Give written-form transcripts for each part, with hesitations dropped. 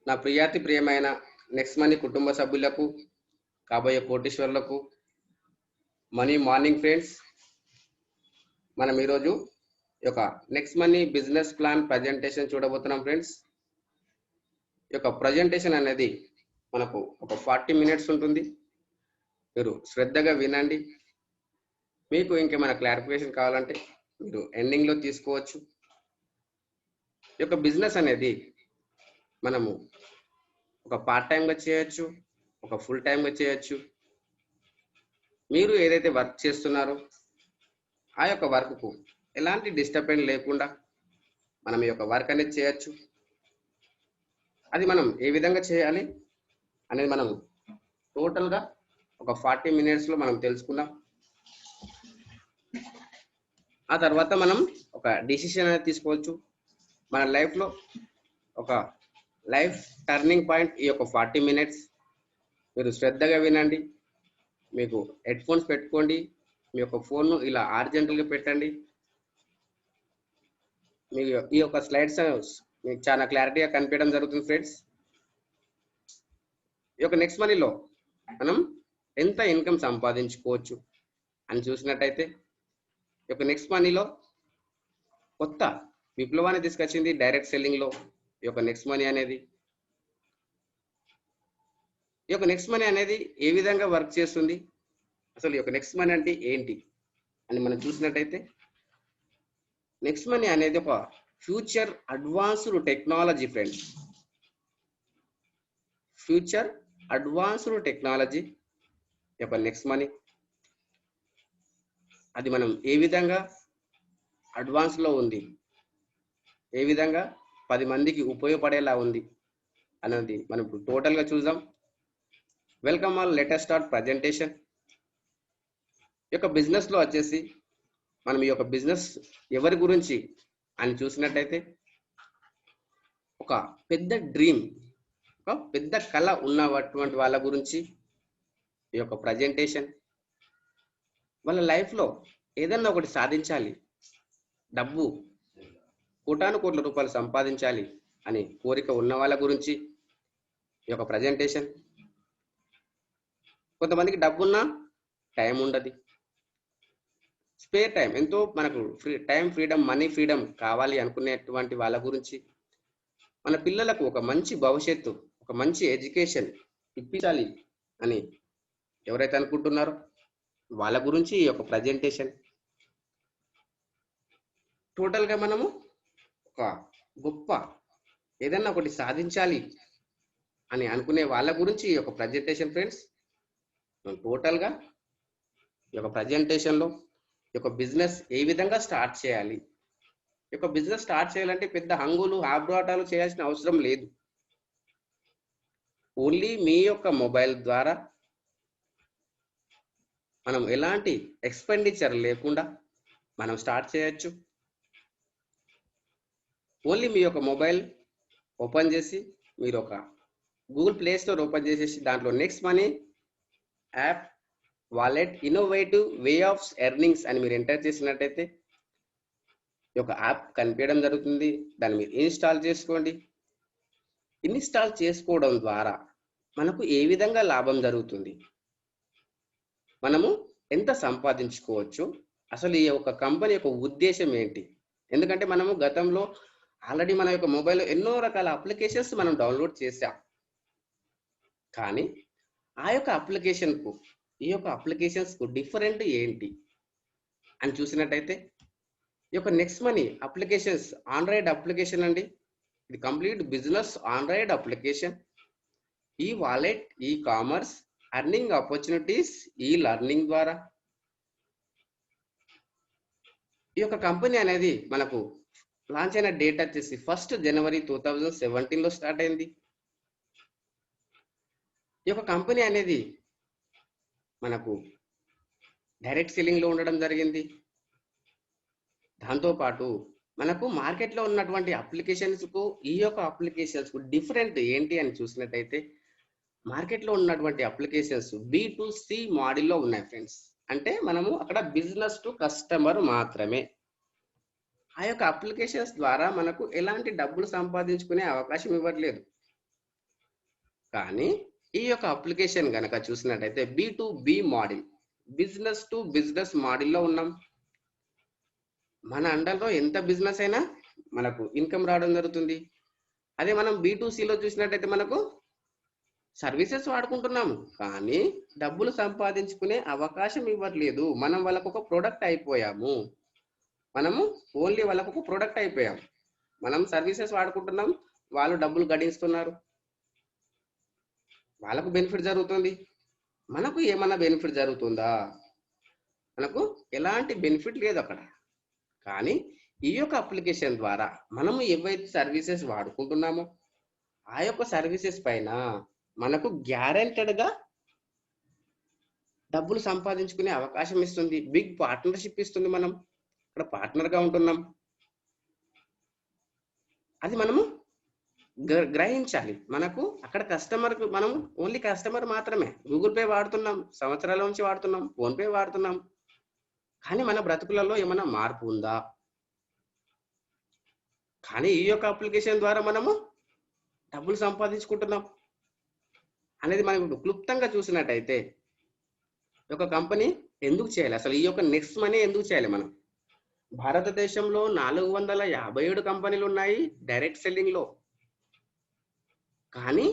నా ప్రియాతి ప్రియమైన next money కుటుంబ సభ్యులకు, కాబోయే కోటీశ్వరులకు, మనీ మార్నింగ్ ఫ్రెండ్స్, మనం ఈరోజు ఈ యొక్క next money business plan presentation చూడబోతున్నాం ఫ్రెండ్స్. ఈ యొక్క ప్రజెంటేషన్ అనేది మనకు ఒక 40 మినిట్స్ ఉంటుంది. మీరు శ్రద్ధగా వినండి. మీకు ఇంకేమైనా క్లారిఫికేషన్ కావాలంటే మీరు ఎండింగ్లో తీసుకోవచ్చు. ఈ యొక్క బిజినెస్ అనేది మనము ఒక పార్ట్ టైంగా చేయొచ్చు, ఒక ఫుల్ టైంగా చేయొచ్చు. మీరు ఏదైతే వర్క్ చేస్తున్నారో ఆ యొక్క వర్క్కు ఎలాంటి డిస్టర్బెన్స్ లేకుండా మనం ఈ యొక్క వర్క్ అనేది చేయొచ్చు. అది మనం ఏ విధంగా చేయాలి అనేది మనం టోటల్గా ఒక 40 మినిట్స్లో మనం తెలుసుకుందాం. ఆ తర్వాత మనం ఒక డిసిషన్ అనేది తీసుకోవచ్చు. మన లైఫ్లో ఒక లైఫ్ టర్నింగ్ పాయింట్ ఈ యొక్క 40 మినిట్స్. మీరు శ్రద్ధగా వినండి. మీకు హెడ్ ఫోన్స్ పెట్టుకోండి. మీ యొక్క ఫోన్ను ఇలా హారిజాంటల్గా పెట్టండి. మీకు ఈ యొక్క స్లైడ్స్ మీకు చాలా క్లారిటీగా కనిపించడం జరుగుతుంది ఫ్రెండ్స్. ఈ యొక్క నెక్స్ట్ మనీలో మనం ఎంత ఇన్కమ్ సంపాదించుకోవచ్చు అని చూసినట్టయితే ఈ యొక్క నెక్స్ట్ మనీలో కొత్త విప్లవాన్ని తీసుకొచ్చింది డైరెక్ట్ సెల్లింగ్లో ఈ యొక్క నెక్స్ట్ మనీ అనేది. ఈ యొక్క నెక్స్ట్ మనీ అనేది ఏ విధంగా వర్క్ చేస్తుంది, అసలు ఈ యొక్క నెక్స్ట్ మనీ అంటే ఏంటి అని మనం చూసినట్టయితే నెక్స్ట్ మనీ అనేది ఒక future advanced technology friends. Future advanced technology యొక్క నెక్స్ట్ మనీ. అది మనం ఏ విధంగా అడ్వాన్స్లో ఉంది, ఏ విధంగా 10 మందికి ఉపయోగపడేలా ఉంది అన్నది మనం ఇప్పుడు టోటల్గా చూద్దాం. Welcome all, let us start presentation. ఈ యొక్క బిజినెస్లో వచ్చేసి మనం ఈ యొక్క బిజినెస్ ఎవరి గురించి అని చూసినట్టయితే ఒక పెద్ద డ్రీమ్, ఒక పెద్ద కళ ఉన్నటువంటి వాళ్ళ గురించి ఈ యొక్క ప్రజెంటేషన్. వాళ్ళ లైఫ్లో ఏదన్నా ఒకటి సాధించాలి, డబ్బు కోటాను కోట్ల రూపాయలు సంపాదించాలి అని కోరిక ఉన్న వాళ్ళ గురించి ఈ యొక్క ప్రజెంటేషన్. కొంతమందికి డబ్బున్నా టైం ఉండదు, స్పేర్ టైం ఎంతో మనకు టైం ఫ్రీడమ్, మనీ ఫ్రీడమ్ కావాలి అనుకునేటువంటి వాళ్ళ గురించి, మన పిల్లలకు ఒక మంచి భవిష్యత్తు, ఒక మంచి ఎడ్యుకేషన్ ఇప్పించాలి అని ఎవరైతే అనుకుంటున్నారో వాళ్ళ గురించి ఈ యొక్క ప్రజెంటేషన్. టోటల్గా మనము ఒక గొప్ప ఏదన్నా ఒకటి సాధించాలి అని అనుకునే వాళ్ళ గురించి ఈ యొక్క ప్రజెంటేషన్ ఫ్రెండ్స్. టోటల్గా ఈ యొక్క ప్రజెంటేషన్లో ఈ యొక్క బిజినెస్ ఏ విధంగా స్టార్ట్ చేయాలి, ఈ యొక్క బిజినెస్ స్టార్ట్ చేయాలంటే పెద్ద హంగులు ఆబ్రాటాలు చేయాల్సిన అవసరం లేదు. ఓన్లీ మీ యొక్క మొబైల్ ద్వారా మనం ఎలాంటి ఎక్స్పెండిచర్ లేకుండా మనం స్టార్ట్ చేయొచ్చు. ఓన్లీ మీ యొక్క మొబైల్ ఓపెన్ చేసి మీరు ఒక గూగుల్ ప్లే స్టోర్ ఓపెన్ చేసేసి దాంట్లో next money app wallet innovative way of earnings అని మీరు ఎంటర్ చేసినట్టయితే ఈ యొక్క యాప్ కనిపించడం జరుగుతుంది. దాన్ని మీరు ఇన్స్టాల్ చేసుకోండి. ఇన్స్టాల్ చేసుకోవడం ద్వారా మనకు ఏ విధంగా లాభం జరుగుతుంది, మనము ఎంత సంపాదించుకోవచ్చు, అసలు ఈ యొక్క కంపెనీ యొక్క ఉద్దేశం ఏంటి. ఎందుకంటే మనము గతంలో ఆల్రెడీ మన యొక్క మొబైల్లో ఎన్నో రకాల అప్లికేషన్స్ మనం డౌన్లోడ్ చేసాం. కానీ ఆ యొక్క అప్లికేషన్కు ఈ యొక్క అప్లికేషన్స్కు డిఫరెంట్ ఏంటి అని చూసినట్టయితే ఈ యొక్క next money applications Android application అండి. ఇది కంప్లీట్ బిజినెస్ ఆండ్రాయిడ్ అప్లికేషన్. ఈ wallet, e commerce, earning opportunities, ఈ లర్నింగ్ ద్వారా ఈ యొక్క కంపెనీ అనేది మనకు లాంచ్ అయిన డేట్ వచ్చేసి 1 జనవరి 2017లో స్టార్ట్ అయింది. ఈ యొక్క కంపెనీ అనేది మనకు డైరెక్ట్ సెల్లింగ్లో ఉండడం జరిగింది. దాంతోపాటు మనకు మార్కెట్లో ఉన్నటువంటి అప్లికేషన్స్కు ఈ యొక్క అప్లికేషన్స్కు డిఫరెంట్ ఏంటి అని చూసినట్టయితే మార్కెట్లో ఉన్నటువంటి అప్లికేషన్స్ B2C మోడల్లో ఉన్నాయి ఫ్రెండ్స్. అంటే మనము అక్కడ బిజినెస్ టు కస్టమర్ మాత్రమే. ఆ యొక్క అప్లికేషన్స్ ద్వారా మనకు ఎలాంటి డబ్బులు సంపాదించుకునే అవకాశం ఇవ్వట్లేదు. కానీ ఈ యొక్క అప్లికేషన్ కనుక చూసినట్టయితే B2B model, business to business మోడల్లో ఉన్నాం. మన అండర్లో ఎంత బిజినెస్ అయినా మనకు ఇన్కమ్ రావడం జరుగుతుంది. అదే మనం B2Cలో చూసినట్టయితే మనకు సర్వీసెస్ వాడుకుంటున్నాము కానీ డబ్బులు సంపాదించుకునే అవకాశం ఇవ్వట్లేదు. మనం వాళ్ళకు ఒక ప్రొడక్ట్ అయిపోయాము. మనము ఓన్లీ వాళ్ళకు ఒక ప్రొడక్ట్ అయిపోయాము. మనం సర్వీసెస్ వాడుకుంటున్నాం, వాళ్ళు డబ్బులు గడిస్తున్నారు, వాళ్ళకు బెనిఫిట్ జరుగుతుంది. మనకు ఏమన్నా బెనిఫిట్ జరుగుతుందా? మనకు ఎలాంటి బెనిఫిట్ లేదు అక్కడ. కానీ ఈ యొక్క అప్లికేషన్ ద్వారా మనము ఏవైతే సర్వీసెస్ వాడుకుంటున్నామో ఆ యొక్క సర్వీసెస్ పైన మనకు గ్యారెంటెడ్గా డబ్బులు సంపాదించుకునే అవకాశం ఇస్తుంది. బిగ్ పార్ట్నర్షిప్ ఇస్తుంది. మనం ఇక్కడ పార్ట్నర్గా ఉంటున్నాం. అది మనము గ్రహించాలి. మనకు అక్కడ కస్టమర్కు మనం ఓన్లీ కస్టమర్ మాత్రమే. గూగుల్ పే వాడుతున్నాం, సంవత్సరాల నుంచి వాడుతున్నాం, ఫోన్ పే వాడుతున్నాం. కానీ మన బ్రతుకులలో ఏమైనా మార్పు ఉందా? కానీ ఈ యొక్క అప్లికేషన్ ద్వారా మనము డబ్బులు సంపాదించుకుంటున్నాం అనేది మనం ఇప్పుడు క్లుప్తంగా చూసినట్టయితే ఒక కంపెనీ ఎందుకు చేయాలి, అసలు ఈ యొక్క నెక్స్ట్ మనీ ఎందుకు చేయాలి? మనం భారతదేశంలో 457 కంపెనీలు ఉన్నాయి డైరెక్ట్ సెల్లింగ్ లో. కానీ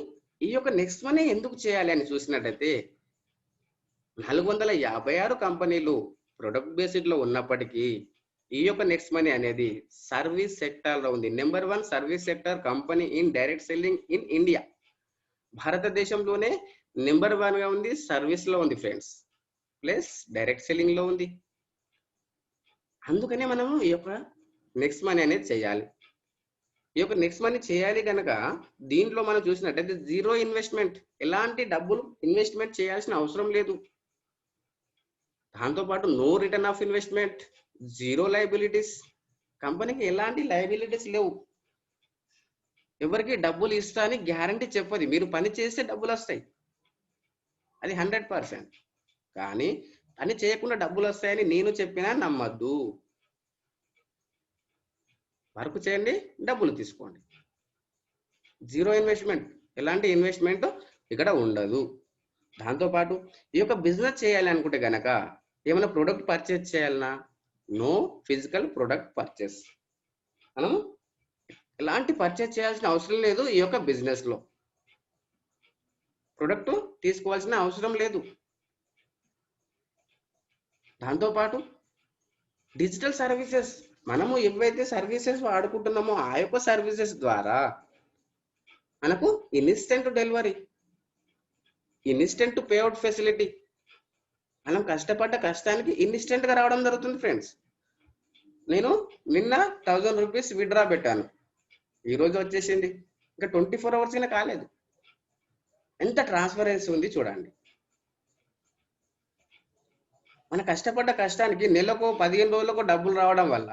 ఈ యొక్క నెక్స్ట్ మనీ ఎందుకు చేయాలి అని చూసినట్టయితే 456 కంపెనీలు ప్రొడక్ట్ బేస్డ్ లో ఉన్నప్పటికీ ఈ యొక్క నెక్స్ట్ మనీ అనేది సర్వీస్ సెక్టార్ లో ఉంది. Number 1 service sector company in direct selling in India. భారతదేశంలోనే నెంబర్ 1 గా ఉంది, సర్వీస్ లో ఉంది ఫ్రెండ్స్, ప్లస్ డైరెక్ట్ సెల్లింగ్ లో ఉంది. అందుకనే మనము ఈ యొక్క నెక్స్ట్ మనీ అనేది చేయాలి. ఈ యొక్క నెక్స్ట్ మనీ చేయాలి కనుక దీంట్లో మనం చూసినట్టయితే జీరో ఇన్వెస్ట్మెంట్, ఎలాంటి డబ్బులు ఇన్వెస్ట్మెంట్ చేయాల్సిన అవసరం లేదు. దాంతోపాటు no return of investment, zero liabilities, కంపెనీకి ఎలాంటి లయబిలిటీస్ లేవు. ఎవరికి డబ్బులు ఇస్తా అని గ్యారంటీ చెప్పదు. మీరు పని చేస్తే డబ్బులు వస్తాయి, అది 100%. కానీ పని చేయకుండా డబ్బులు వస్తాయని నేను చెప్పినా నమ్మద్దు. వర్క్ చేయండి, డబ్బులు తీసుకోండి. జీరో ఇన్వెస్ట్మెంట్, ఎలాంటి ఇన్వెస్ట్మెంట్ ఇక్కడ ఉండదు. దాంతోపాటు ఈ యొక్క బిజినెస్ చేయాలి అనుకుంటే గనక ఏమైనా ప్రొడక్ట్ పర్చేస్ చేయాలన్నా నో ఫిజికల్ ప్రొడక్ట్ పర్చేస్, మనం ఎలాంటి పర్చేస్ చేయాల్సిన అవసరం లేదు. ఈ యొక్క బిజినెస్ లో ప్రొడక్ట్ తీసుకోవాల్సిన అవసరం లేదు. దాంతోపాటు డిజిటల్ సర్వీసెస్, మనము ఏవైతే సర్వీసెస్ వాడుకుంటున్నామో ఆ యొక్క సర్వీసెస్ ద్వారా మనకు instant delivery, instant payout facility, మనం కష్టపడ్డ కష్టానికి ఇన్స్టెంట్ గా రావడం జరుగుతుంది ఫ్రెండ్స్. నేను నిన్న 1000 రూపీస్ విత్డ్రా పెట్టాను, ఈ రోజు వచ్చేసింది. ఇంకా 24 అవర్స్ అయినా కాలేదు. ఎంత ట్రాన్స్పరెన్సీ ఉంది చూడండి. మన కష్టపడ్డ కష్టానికి నెలకు 15 రోజులకు డబ్బులు రావడం వల్ల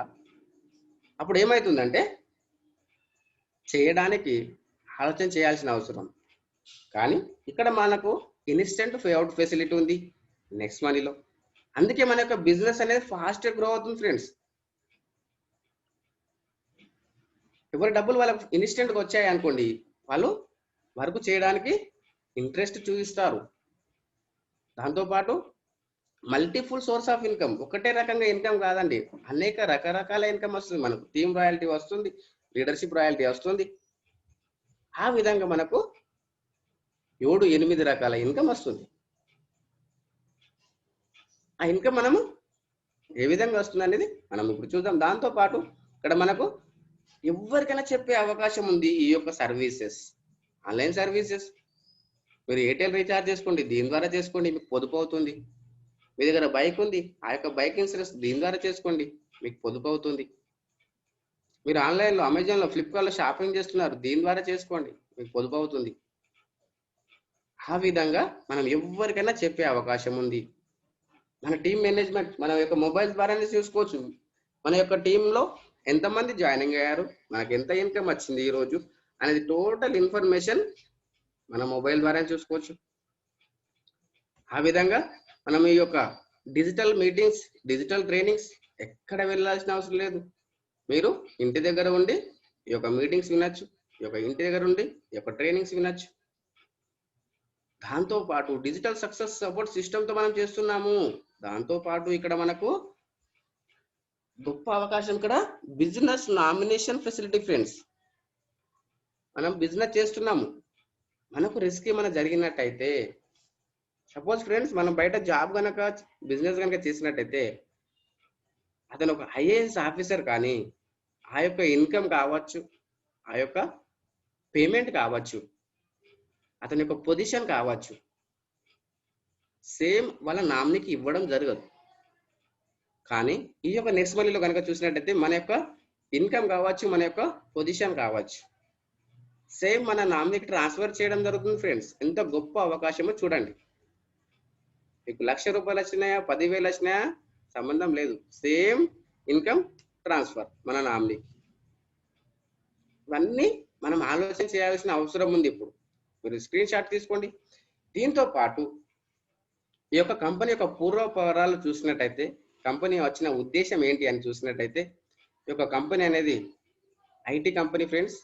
అప్పుడు ఏమవుతుందంటే చేయడానికి ఆలోచన చేయాల్సిన అవసరం. కానీ ఇక్కడ మనకు ఇన్స్టెంట్ పేఅవుట్ ఫెసిలిటీ ఉంది నెక్స్ట్ మనీలో. అందుకే మన యొక్క బిజినెస్ అనేది ఫాస్ట్ గ్రో అవుతుంది ఫ్రెండ్స్. ఎవరి డబ్బులు వాళ్ళకి ఇన్స్టెంట్గా వచ్చాయి అనుకోండి, వాళ్ళు వర్క్ చేయడానికి ఇంట్రెస్ట్ చూపిస్తారు. దాంతోపాటు మల్టిపుల్ సోర్స్ ఆఫ్ ఇన్కమ్, ఒకటే రకంగా ఇన్కమ్ కాదండి, అనేక రకరకాల ఇన్కమ్ వస్తుంది. మనకు టీమ్ రాయల్టీ వస్తుంది, లీడర్షిప్ రాయల్టీ వస్తుంది. ఆ విధంగా మనకు 7-8 రకాల ఇన్కమ్ వస్తుంది. ఆ ఇన్కమ్ మనము ఏ విధంగా వస్తుంది అనేది మనం ఇప్పుడు చూద్దాం. దాంతోపాటు ఇక్కడ మనకు ఎవరికైనా చెప్పే అవకాశం ఉంది. ఈ యొక్క సర్వీసెస్, ఆన్లైన్ సర్వీసెస్, మీరు ఎయిర్టెల్ రీఛార్జ్ చేసుకోండి, దీని ద్వారా చేసుకోండి, మీకు పొదుపు అవుతుంది. మీ దగ్గర బైక్ ఉంది, ఆ యొక్క బైక్ ఇన్సూరెన్స్ దీని ద్వారా చేసుకోండి, మీకు పొదుపు అవుతుంది. మీరు ఆన్లైన్లో అమెజాన్లో ఫ్లిప్కార్ట్లో షాపింగ్ చేస్తున్నారు, దీని ద్వారా చేసుకోండి, మీకు పొదుపు అవుతుంది. ఆ విధంగా మనం ఎవరికైనా చెప్పే అవకాశం ఉంది. మన టీం మేనేజ్మెంట్ మన యొక్క మొబైల్ ద్వారానే చూసుకోవచ్చు. మన యొక్క టీంలో ఎంతమంది జాయినింగ్ అయ్యారు, మనకు ఎంత ఇన్కమ్ వచ్చింది ఈ రోజు అనేది టోటల్ ఇన్ఫర్మేషన్ మన మొబైల్ ద్వారానే చూసుకోవచ్చు. ఆ విధంగా మనం ఈ యొక్క డిజిటల్ మీటింగ్స్, డిజిటల్ ట్రైనింగ్స్ ఎక్కడ వెళ్ళాల్సిన అవసరం లేదు. మీరు ఇంటి దగ్గర ఉండి ఈ యొక్క మీటింగ్స్ వినొచ్చు, ఈ యొక్క ఇంటి దగ్గర ఉండి ఈ యొక్క ట్రైనింగ్స్ వినొచ్చు. దాంతో పాటు డిజిటల్ సక్సెస్ సపోర్ట్ సిస్టమ్ తో మనం చేస్తున్నాము. దాంతో పాటు ఇక్కడ మనకు గొప్ప అవకాశం ఇక్కడ బిజినెస్ నామినేషన్ ఫెసిలిటీ ఫ్రెండ్స్. మనం బిజినెస్ చేస్తున్నాము, మనకు రిస్క్ ఏమైనా జరిగినట్టయితే, సపోజ్ ఫ్రెండ్స్ మనం బయట జాబ్ కనుక బిజినెస్ కనుక చేసినట్టయితే అతను ఒక ఐఏఎస్ ఆఫీసర్ కానీ ఆ యొక్క ఇన్కమ్ కావచ్చు, ఆ యొక్క పేమెంట్ కావచ్చు, అతని యొక్క పొజిషన్ కావచ్చు, సేమ్ వాళ్ళ నామినీకి ఇవ్వడం జరగదు. కానీ ఈ యొక్క నెక్స్ట్ మనీలో కనుక చూసినట్టయితే మన యొక్క ఇన్కమ్ కావచ్చు, మన యొక్క పొజిషన్ కావచ్చు, సేమ్ మన నామినీకి ట్రాన్స్ఫర్ చేయడం జరుగుతుంది ఫ్రెండ్స్. ఎంత గొప్ప అవకాశమో చూడండి. మీకు ₹1,00,000 వచ్చినాయా, 10,000 వచ్చినాయా సంబంధం లేదు, సేమ్ ఇన్కమ్ ట్రాన్స్ఫర్ మన నామినీకి. ఇవన్నీ మనం ఆలోచన చేయాల్సిన అవసరం ఉంది. ఇప్పుడు మీరు స్క్రీన్ షాట్ తీసుకోండి. దీంతో పాటు ఈ యొక్క కంపెనీ యొక్క పూర్వపరాలు చూసినట్టయితే, కంపెనీ వచ్చిన ఉద్దేశం ఏంటి అని చూసినట్టయితే, ఈ యొక్క కంపెనీ అనేది ఐటీ కంపెనీ ఫ్రెండ్స్.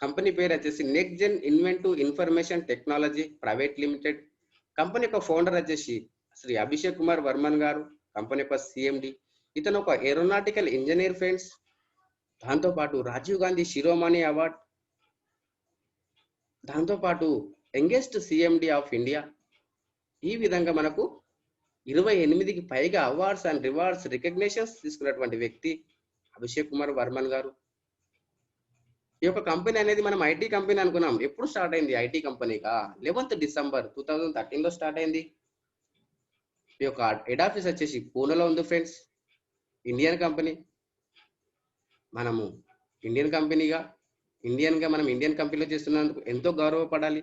కంపెనీ పేరు వచ్చేసి next gen inventive information technology private limited. Company యొక్క ఫౌండర్ వచ్చేసి శ్రీ అభిషేక్ కుమార్ వర్మన్ గారు, కంపెనీ యొక్క సిఎండి. ఇతను ఒక ఏరోనాటికల్ ఇంజనీర్ ఫ్రెండ్స్. దాంతోపాటు రాజీవ్ గాంధీ శిరోమణి అవార్డ్, దాంతోపాటు యంగెస్ట్ సిఎండి ఆఫ్ ఇండియా. ఈ విధంగా మనకు 28కి పైగా అవార్డ్స్ అండ్ రివార్డ్స్ రికగ్నిషన్స్ తీసుకున్నటువంటి వ్యక్తి అభిషేక్ కుమార్ వర్మన్ గారు. ఈ యొక్క కంపెనీ అనేది మనం ఐటీ కంపెనీ అనుకున్నాం. ఎప్పుడు స్టార్ట్ అయింది ఐటీ కంపెనీగా? 11th డిసెంబర్ 2013లో స్టార్ట్ అయింది. ఈ యొక్క హెడ్ ఆఫీస్ వచ్చేసి పూణేలో ఉంది ఫ్రెండ్స్. Indian company. మనము ఇండియన్ కంపెనీగా మనం ఇండియన్ కంపెనీలో చేస్తున్నందుకు ఎంతో గౌరవపడాలి.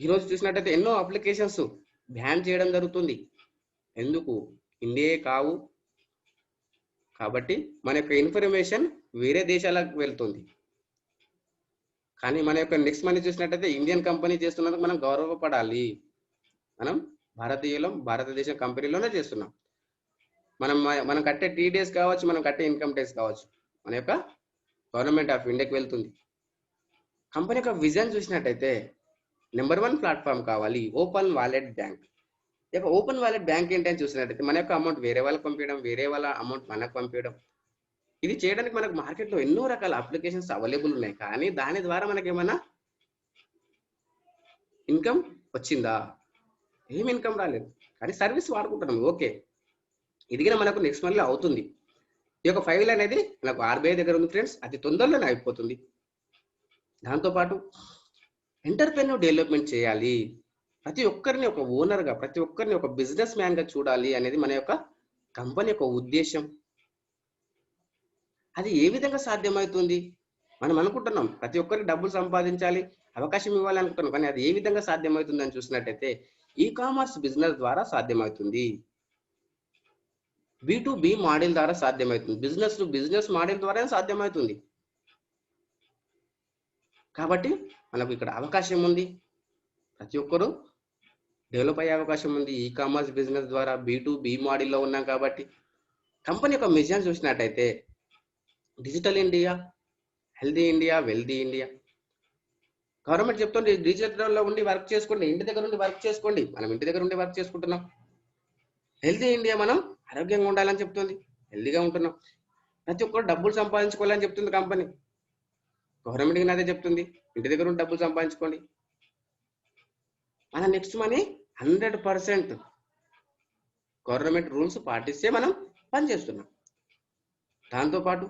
ఈరోజు చూసినట్టయితే ఎన్నో అప్లికేషన్స్ బ్యాన్ చేయడం జరుగుతుంది. ఎందుకు? ఇండియా కావు కాబట్టి మన యొక్క ఇన్ఫర్మేషన్ వేరే దేశాలకు వెళ్తుంది. కానీ మన యొక్క నెక్స్ట్ మనీ చూసినట్టయితే ఇండియన్ కంపెనీ చేస్తున్నందుకు మనం గౌరవపడాలి. మనం భారతదేశం కంపెనీలోనే చేస్తున్నాం. మనం కట్టే టీడీఎస్ కావచ్చు, మనం కట్టే ఇన్కమ్ ట్యాక్స్ కావచ్చు, మన యొక్క గవర్నమెంట్ ఆఫ్ ఇండియాకి వెళ్తుంది. కంపెనీ యొక్క విజన్ చూసినట్టయితే నెంబర్ 1 ప్లాట్ఫామ్ కావాలి, ఓపెన్ వాలెట్ బ్యాంక్. ఇక ఓపెన్ వాలెట్ బ్యాంక్ ఏంటని చూసినట్టయితే మన యొక్క అమౌంట్ వేరే వాళ్ళకి పంపించడం, వేరే వాళ్ళ అమౌంట్ మనకు పంపించడం. ఇది చేయడానికి మనకు మార్కెట్లో ఎన్నో రకాల అప్లికేషన్స్ అవైలబుల్ ఉన్నాయి. కానీ దాని ద్వారా మనకి ఏమైనా ఇన్కమ్ వచ్చిందా? ఏం ఇన్కమ్ రాలేదు. కానీ సర్వీస్ వాడుకుంటున్నాం, ఓకే. ఇది మనకు నెక్స్ట్ మంత్లో అవుతుంది. ఈ యొక్క ఫైల్ అనేది మనకు ఆర్బీఐ దగ్గర ఉంది ఫ్రెండ్స్. అతి తొందరలోనే అయిపోతుంది. దాంతోపాటు ఎంటర్‌ప్రెన్యూర్ డెవలప్మెంట్ చేయాలి. ప్రతి ఒక్కరిని ఒక ఓనర్గా, ప్రతి ఒక్కరిని ఒక బిజినెస్ మ్యాన్గా చూడాలి అనేది మన యొక్క కంపెనీ యొక్క ఉద్దేశం. అది ఏ విధంగా సాధ్యమవుతుంది? మనం అనుకుంటున్నాం ప్రతి ఒక్కరికి డబ్బులు సంపాదించాలి, అవకాశం ఇవ్వాలి అనుకుంటున్నాం. కానీ అది ఏ విధంగా సాధ్యమవుతుంది అని చూసినట్టయితే ఈ కామర్స్ బిజినెస్ ద్వారా సాధ్యమవుతుంది. B2B మోడల్ ద్వారా సాధ్యమవుతుంది. బిజినెస్ టు బిజినెస్ మోడల్ ద్వారా సాధ్యమవుతుంది. కాబట్టి మనకు ఇక్కడ అవకాశం ఉంది. ప్రతి ఒక్కరు డెవలప్ అయ్యే అవకాశం ఉంది. ఈ కామర్స్ బిజినెస్ ద్వారా B2B మోడల్లో ఉన్నాం కాబట్టి. కంపెనీ యొక్క మిషన్ చూసినట్టయితే digital India, healthy India, wealthy India. Government చెప్తుంది డిజిటల్లో ఉండి వర్క్ చేసుకోండి, ఇంటి దగ్గర ఉండి వర్క్ చేసుకోండి. మనం ఇంటి దగ్గర ఉండి వర్క్ చేసుకుంటున్నాం. హెల్దీ ఇండియా, మనం ఆరోగ్యంగా ఉండాలని చెప్తుంది, హెల్దీగా ఉంటున్నాం. ప్రతి ఒక్కరు డబ్బులు సంపాదించుకోవాలని చెప్తుంది కంపెనీ. గవర్నమెంట్కి అదే చెప్తుంది, ఇంటి దగ్గర ఉండి డబ్బులు సంపాదించుకోండి. మన నెక్స్ట్ మనీ 100% గవర్నమెంట్ రూల్స్ పాటిస్తే మనం పనిచేస్తున్నాం. దాంతోపాటు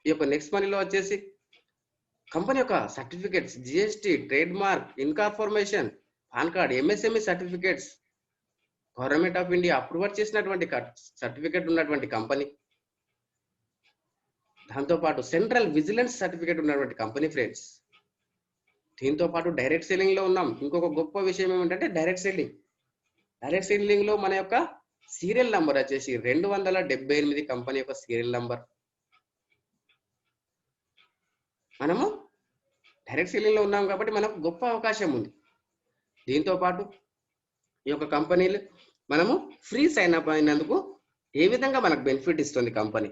ఈ యొక్క నెక్స్ట్ మనీలో వచ్చేసి కంపెనీ యొక్క certificates, GST, trade mark, incorporation, pan card, MSME certificates government of India approval చేసినటువంటి సర్టిఫికేట్ ఉన్నటువంటి కంపెనీ. దాంతోపాటు సెంట్రల్ విజిలెన్స్ సర్టిఫికేట్ ఉన్నటువంటి కంపెనీ ఫ్రెండ్స్. దీంతో పాటు డైరెక్ట్ సెల్లింగ్ లో ఉన్నాం. ఇంకొక గొప్ప విషయం ఏమిటంటే డైరెక్ట్ సెల్లింగ్. డైరెక్ట్ సెల్లింగ్ లో మన యొక్క సీరియల్ నంబర్ వచ్చేసి 278 కంపెనీ యొక్క సీరియల్ నంబర్. మనము డైరెక్ట్ సెల్లింగ్ లో ఉన్నాం కాబట్టి మనకు గొప్ప అవకాశం ఉంది. దీంతో పాటు ఈ యొక్క కంపెనీలు మనము ఫ్రీ సైన్ అప్ అయినందుకు ఏ విధంగా మనకు బెనిఫిట్ ఇస్తుంది కంపెనీ?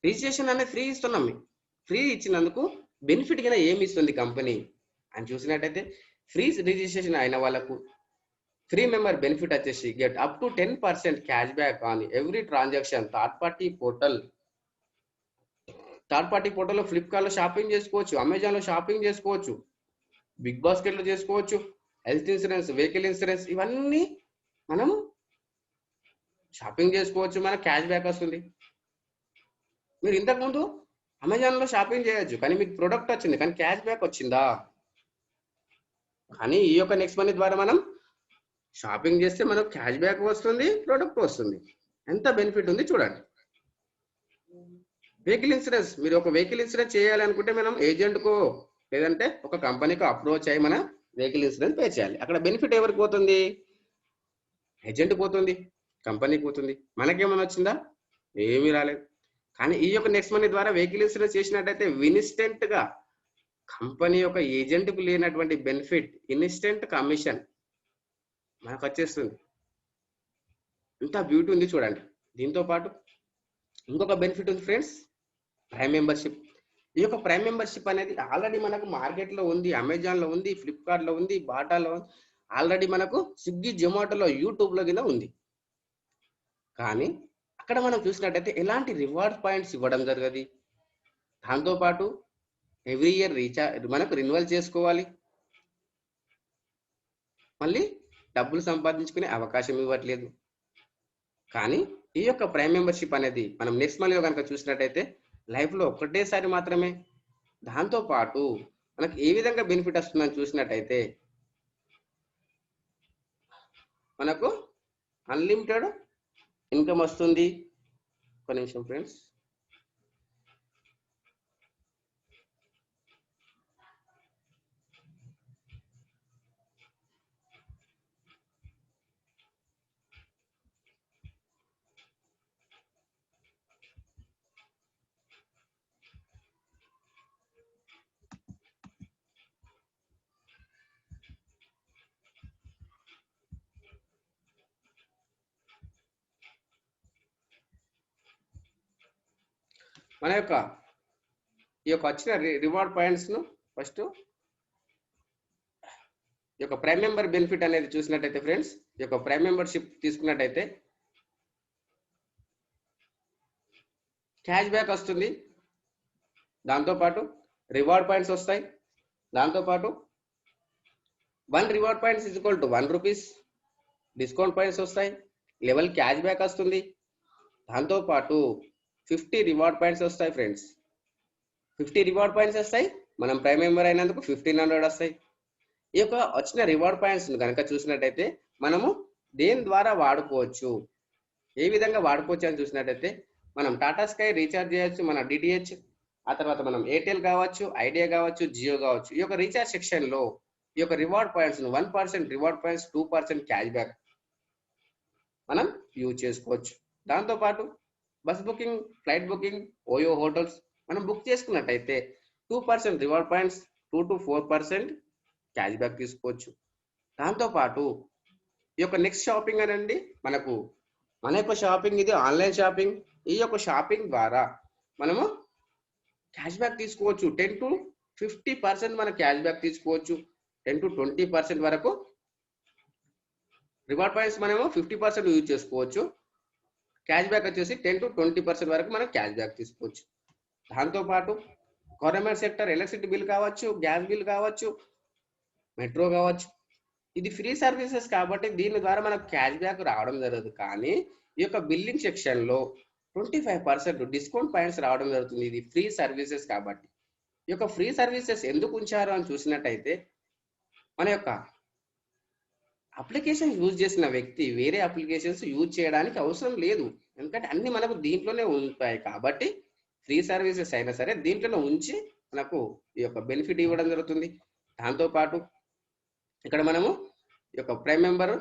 రిజిస్ట్రేషన్ అనేది ఫ్రీ ఇస్తున్నాం. ఫ్రీ ఇచ్చినందుకు బెనిఫిట్ గా ఏమి ఇస్తుంది కంపెనీ అని చూసినట్టయితే ఫ్రీ రిజిస్ట్రేషన్ అయిన వాళ్ళకు ఫ్రీ మెంబర్ బెనిఫిట్ వచ్చేసి get up to 10% cash back on every transaction. Third party పోర్టల్లో ఫ్లిప్కార్ట్లో షాపింగ్ చేసుకోవచ్చు, అమెజాన్లో షాపింగ్ చేసుకోవచ్చు, బిగ్ బాస్కెట్లో చేసుకోవచ్చు, హెల్త్ ఇన్సూరెన్స్, వెహికల్ ఇన్సూరెన్స్, ఇవన్నీ మనం షాపింగ్ చేసుకోవచ్చు, మనకు క్యాష్ బ్యాక్ వస్తుంది. మీరు ఇంతకుముందు అమెజాన్లో షాపింగ్ చేయొచ్చు, కానీ మీకు ప్రొడక్ట్ వచ్చింది కానీ క్యాష్ బ్యాక్ వచ్చిందా? కానీ ఈ యొక్క నెక్స్ట్ మనీ ద్వారా మనం షాపింగ్ చేస్తే మనకు క్యాష్ బ్యాక్ వస్తుంది, ప్రొడక్ట్ వస్తుంది. ఎంత బెనిఫిట్ ఉంది చూడండి. వెహికల్ ఇన్సూరెన్స్, మీరు ఒక వెహికల్ ఇన్సూరెన్స్ చేయాలనుకుంటే మనం ఏజెంట్కో లేదంటే ఒక కంపెనీకి అప్రోచ్ అయ్యి మన వెహికల్ ఇన్సూరెన్స్ పే చేయాలి. అక్కడ బెనిఫిట్ ఎవరికి పోతుంది? ఏజెంట్ పోతుంది, కంపెనీకి పోతుంది. మనకేమైనా వచ్చిందా? ఏమీ రాలేదు. కానీ ఈ యొక్క నెక్స్ట్ మనీ ద్వారా వెహికల్ ఇన్సూరెన్స్ చేసినట్టయితే ఇన్స్టెంట్ గా కంపెనీ యొక్క ఏజెంట్కు లేనటువంటి బెనిఫిట్, ఇన్స్టెంట్ కమిషన్ మనకు వచ్చేస్తుంది. ఇంత బ్యూటీ ఉంది చూడండి. దీంతో పాటు ఇంకొక బెనిఫిట్ ఉంది ఫ్రెండ్స్, ప్రైమ్ మెంబర్షిప్. ఈ యొక్క ప్రైమ్ మెంబర్షిప్ అనేది ఆల్రెడీ మనకు మార్కెట్లో ఉంది, అమెజాన్లో ఉంది, ఫ్లిప్కార్ట్లో ఉంది, బాటాలో ఉంది, ఆల్రెడీ మనకు స్విగ్గీ, జొమాటోలో, యూట్యూబ్లో కింద ఉంది. కానీ అక్కడ మనం చూసినట్టయితే ఎలాంటి రివార్డ్ పాయింట్స్ ఇవ్వడం జరగదు. దాంతోపాటు ఎవ్రీ ఇయర్ మనకు రిన్యువల్ చేసుకోవాలి, మళ్ళీ డబ్బులు సంపాదించుకునే అవకాశం ఇవ్వట్లేదు. కానీ ఈ యొక్క ప్రైమ్ మెంబర్షిప్ అనేది మనం నెక్స్ట్ మనీలో కనుక చూసినట్టయితే లైఫ్లో ఒకటేసారి మాత్రమే. దాంతోపాటు మనకు ఏ విధంగా బెనిఫిట్ వస్తుందని చూసినట్టయితే మనకు అన్లిమిటెడ్ ఇన్కమ్ వస్తుంది. ఒక నిమిషం ఫ్రెండ్స్. మన యొక్క ఈ యొక్క వచ్చిన రివార్డ్ పాయింట్స్ ను ఫస్ట్ ఈ యొక్క ప్రైమ్ మెంబర్ బెనిఫిట్ అనేది చూసినట్టయితే ఫ్రెండ్స్, ఈ యొక్క ప్రైమ్ మెంబర్షిప్ తీసుకున్నట్టయితే క్యాష్ బ్యాక్ వస్తుంది, దాంతోపాటు రివార్డ్ పాయింట్స్ వస్తాయి, దాంతోపాటు 1 reward points is equal to 1 rupees discount points వస్తాయి, లెవెల్ క్యాష్ బ్యాక్ వస్తుంది, దాంతోపాటు 50 రివార్డ్ పాయింట్స్ వస్తాయి ఫ్రెండ్స్. 50 రివార్డ్ పాయింట్స్ వస్తాయి, మనం ప్రైమ్ మెంబర్ అయినందుకు 1500 వస్తాయి. ఈ యొక్క వచ్చిన రివార్డ్ పాయింట్స్ కనుక చూసినట్టయితే మనము దేని ద్వారా వాడుకోవచ్చు, ఏ విధంగా వాడుకోవచ్చు అని చూసినట్టయితే మనం టాటా స్కై రీఛార్జ్ చేయొచ్చు, మన డిటిహెచ్, ఆ తర్వాత మనం ఎయిర్టెల్ కావచ్చు, ఐడియా కావచ్చు, జియో కావచ్చు. ఈ యొక్క రీఛార్జ్ సెక్షన్ లో ఈ యొక్క reward points 1% reward points, 2% cash back మనం యూజ్ చేసుకోవచ్చు. దాంతోపాటు bus booking, flight booking, OYO hotels మనం బుక్ చేసుకున్నట్టయితే 2% reward points, 2 to 4% cash back తీసుకోవచ్చు. దాంతోపాటు ఈ యొక్క నెక్స్ట్ షాపింగ్ అనండి, మన యొక్క షాపింగ్ ఇది ఆన్లైన్ షాపింగ్. ఈ యొక్క షాపింగ్ ద్వారా మనము క్యాష్ బ్యాక్ తీసుకోవచ్చు. 10 to 50% మన క్యాష్ బ్యాక్ తీసుకోవచ్చు. 10 to 20% వరకు రివార్డ్ పాయింట్స్ మనము 50% యూజ్ చేసుకోవచ్చు. క్యాష్ బ్యాక్ వచ్చేసి 10 to 20% వరకు మనం క్యాష్ బ్యాక్ తీసుకోవచ్చు. దాంతోపాటు గవర్నమెంట్ సెక్టర్ ఎలక్ట్రిసిటీ బిల్ కావచ్చు, గ్యాస్ బిల్ కావచ్చు, మెట్రో కావచ్చు, ఇది ఫ్రీ సర్వీసెస్ కాబట్టి దీని ద్వారా మనకు క్యాష్ బ్యాక్ రావడం జరగదు. కానీ ఈ యొక్క బిల్లింగ్ సెక్షన్ లో 25% డిస్కౌంట్ పాయింట్స్ రావడం జరుగుతుంది. ఇది ఫ్రీ సర్వీసెస్ కాబట్టి. ఈ యొక్క ఫ్రీ సర్వీసెస్ ఎందుకు ఉంచారు అని చూసినట్టయితే మన యొక్క అప్లికేషన్ యూజ్ చేసిన వ్యక్తి వేరే అప్లికేషన్స్ యూజ్ చేయడానికి అవసరం లేదు, ఎందుకంటే అన్ని మనకు దీంట్లోనే ఉంటాయి కాబట్టి ఫ్రీ సర్వీసెస్ అయినా సరే దీంట్లోనే ఉంచి మనకు ఈ యొక్క బెనిఫిట్ ఇవ్వడం జరుగుతుంది. దాంతోపాటు ఇక్కడ మనము ఈ యొక్క prime member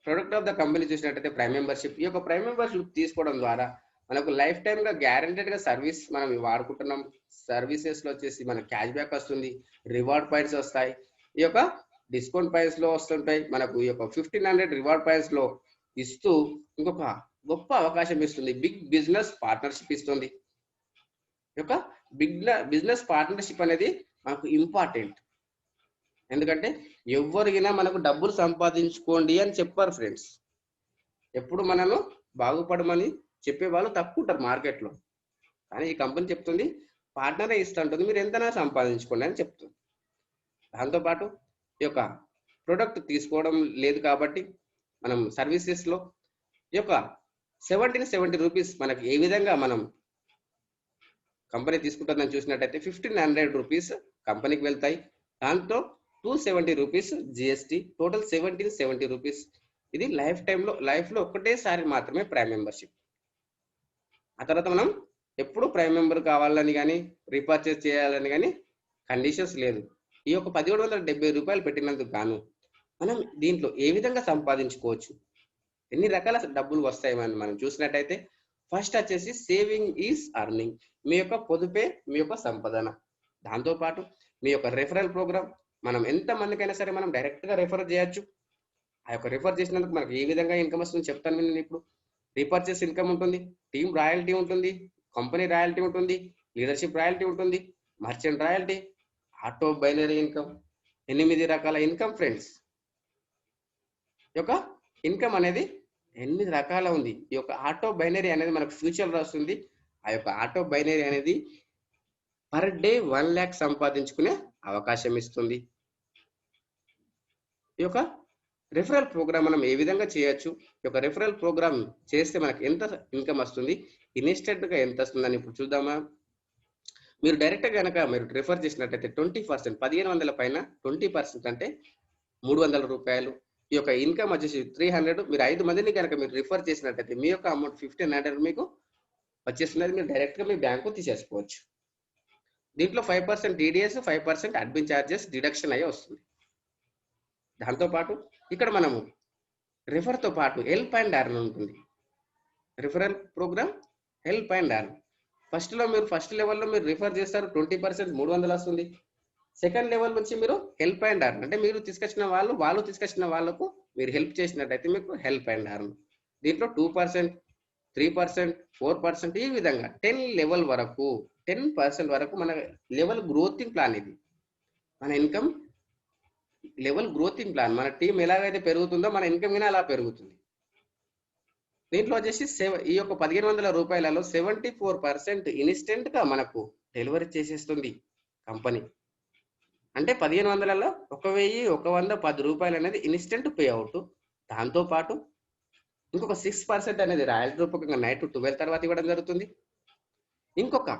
product of the company చూసినట్టయితే ప్రైమ్ మెంబర్షిప్. ఈ యొక్క ప్రైమ్ మెంబర్షిప్ తీసుకోవడం ద్వారా మనకు లైఫ్ టైమ్ గా గ్యారెంటెడ్ గా సర్వీస్ మనం వాడుకుంటున్నాం. సర్వీసెస్ లో వచ్చేసి మనకు క్యాష్ బ్యాక్ వస్తుంది, రివార్డ్ పాయింట్స్ వస్తాయి, ఈ యొక్క డిస్కౌంట్ పాయింట్స్ లో వస్తుంటాయి. మనకు ఈ యొక్క 1500 రివార్డ్ పాయింట్స్ లో ఇస్తూ ఇంకొక గొప్ప అవకాశం ఇస్తుంది, బిగ్ బిజినెస్ పార్ట్నర్షిప్ ఇస్తుంది. ఈ యొక్క బిజినెస్ పార్ట్నర్షిప్ అనేది మనకు ఇంపార్టెంట్. ఎందుకంటే ఎవరికైనా మనకు డబ్బులు సంపాదించుకోండి అని చెప్పారు ఫ్రెండ్స్. ఎప్పుడు మనను బాగుపడమని చెప్పే వాళ్ళు తక్కువ ఉంటారు మార్కెట్లో. కానీ ఈ కంపెనీ చెప్తుంది పార్ట్నరే ఇస్తుంటుంది, మీరు ఎంతైనా సంపాదించుకోండి అని చెప్తుంది. దాంతోపాటు ఈ యొక్క ప్రొడక్ట్ తీసుకోవడం లేదు కాబట్టి మనం సర్వీసెస్లో ఈ యొక్క 1770 రూపీస్ మనకి ఏ విధంగా మనం కంపెనీ తీసుకుంటుందని చూసినట్టయితే 1500 రూపీస్ కంపెనీకి వెళ్తాయి. దాంతో 270 రూపీస్ జిఎస్టీ, టోటల్ 1770 రూపీస్. ఇది లైఫ్లో ఒకటేసారి మాత్రమే ప్రైమ్ మెంబర్షిప్. ఆ తర్వాత మనం ఎప్పుడు ప్రైమ్ మెంబర్ కావాలని కానీ రీపర్చేస్ చేయాలని కానీ కండిషన్స్ లేదు. ఈ యొక్క 1770 రూపాయలు పెట్టినందుకు గాను మనం దీంట్లో ఏ విధంగా సంపాదించుకోవచ్చు, ఎన్ని రకాల డబ్బులు వస్తాయి మనం చూసినట్టయితే ఫస్ట్ వచ్చేసి సేవింగ్ ఈజ్ అర్నింగ్. మీ యొక్క పొదుపే మీ యొక్క సంపాదన. దాంతోపాటు మీ యొక్క రెఫరల్ ప్రోగ్రామ్, మనం ఎంత మందికైనా సరే మనం డైరెక్ట్గా రెఫర్ చేయొచ్చు. ఆ యొక్క రెఫర్ చేసినందుకు మనకు ఏ విధంగా ఇన్కమ్ వస్తుంది చెప్తాను నేను ఇప్పుడు. రీపర్చేస్ ఇన్కమ్ ఉంటుంది, టీమ్ రాయల్టీ ఉంటుంది, కంపెనీ రాయల్టీ ఉంటుంది, లీడర్షిప్ రాయల్టీ ఉంటుంది, merchant royalty, auto binary income, 8 రకాల ఇన్కమ్ ఫ్రెండ్స్. ఈ యొక్క ఇన్కమ్ అనేది 8 రకాల ఉంది. ఈ యొక్క ఆటో బైనరీ అనేది మనకు ఫ్యూచర్లో వస్తుంది. ఆ యొక్క ఆటో బైనరీ అనేది పర్ డే 1 lakh సంపాదించుకునే అవకాశం ఇస్తుంది. ఈ యొక్క రెఫరల్ ప్రోగ్రామ్ మనం ఏ విధంగా చేయొచ్చు, ఈ యొక్క రెఫరల్ ప్రోగ్రామ్ చేస్తే మనకు ఎంత ఇన్కమ్ వస్తుంది, ఇన్స్టెంట్గా ఎంత వస్తుందని ఇప్పుడు చూద్దామా. మీరు డైరెక్ట్గా కనుక మీరు రెఫర్ చేసినట్టయితే 20%, 1500 పైన 20% అంటే 300 రూపాయలు. ఈ యొక్క ఇన్కమ్ వచ్చేసి 300. మీరు 5 మందిని కనుక మీరు రిఫర్ చేసినట్టయితే మీ యొక్క అమౌంట్ 1500 మీకు వచ్చేస్తున్నది. మీరు డైరెక్ట్గా మీ బ్యాంకు తీసేసుకోవచ్చు. దీంట్లో 5% టీడీఎస్, 5% అడ్మిన్ ఛార్జెస్ డిడక్షన్ అయ్యి వస్తుంది. దాంతోపాటు ఇక్కడ మనము రిఫర్తో పాటు హెల్ప్ అండ్ అర్న్ ఉంటుంది. Referral programme help and earn. First లెవెల్లో మీరు రిఫర్ చేస్తారు, 20% 300 వస్తుంది. సెకండ్ లెవెల్ నుంచి మీరు హెల్ప్ అండ్ అర్న్ అంటే మీరు తీసుకొచ్చిన వాళ్ళు తీసుకొచ్చిన వాళ్ళకు మీరు హెల్ప్ చేసినట్టయితే మీకు హెల్ప్ అండ్ అర్న్. దీంట్లో 2%, 3%, 4% ఈ విధంగా 10% వరకు మన లెవెల్ గ్రోతింగ్ ప్లాన్. ఇది మన ఇన్కమ్ లెవెల్ గ్రోతింగ్ ప్లాన్. మన టీం ఎలాగైతే పెరుగుతుందో మన ఇన్కమ్ కూడా అలా పెరుగుతుంది. దీంట్లో వచ్చేసి ఈ యొక్క 1500 రూపాయలలో 74% ఇన్స్టెంట్ గా మనకు డెలివరీ చేసేస్తుంది కంపెనీ. అంటే 1500లలో 1110 రూపాయలు అనేది ఇన్స్టెంట్ పే అవుట్. దాంతోపాటు ఇంకొక 6% అనేది రాయల్టీ రూపకంగా నైట్ 12 తర్వాత ఇవ్వడం జరుగుతుంది. ఇంకొక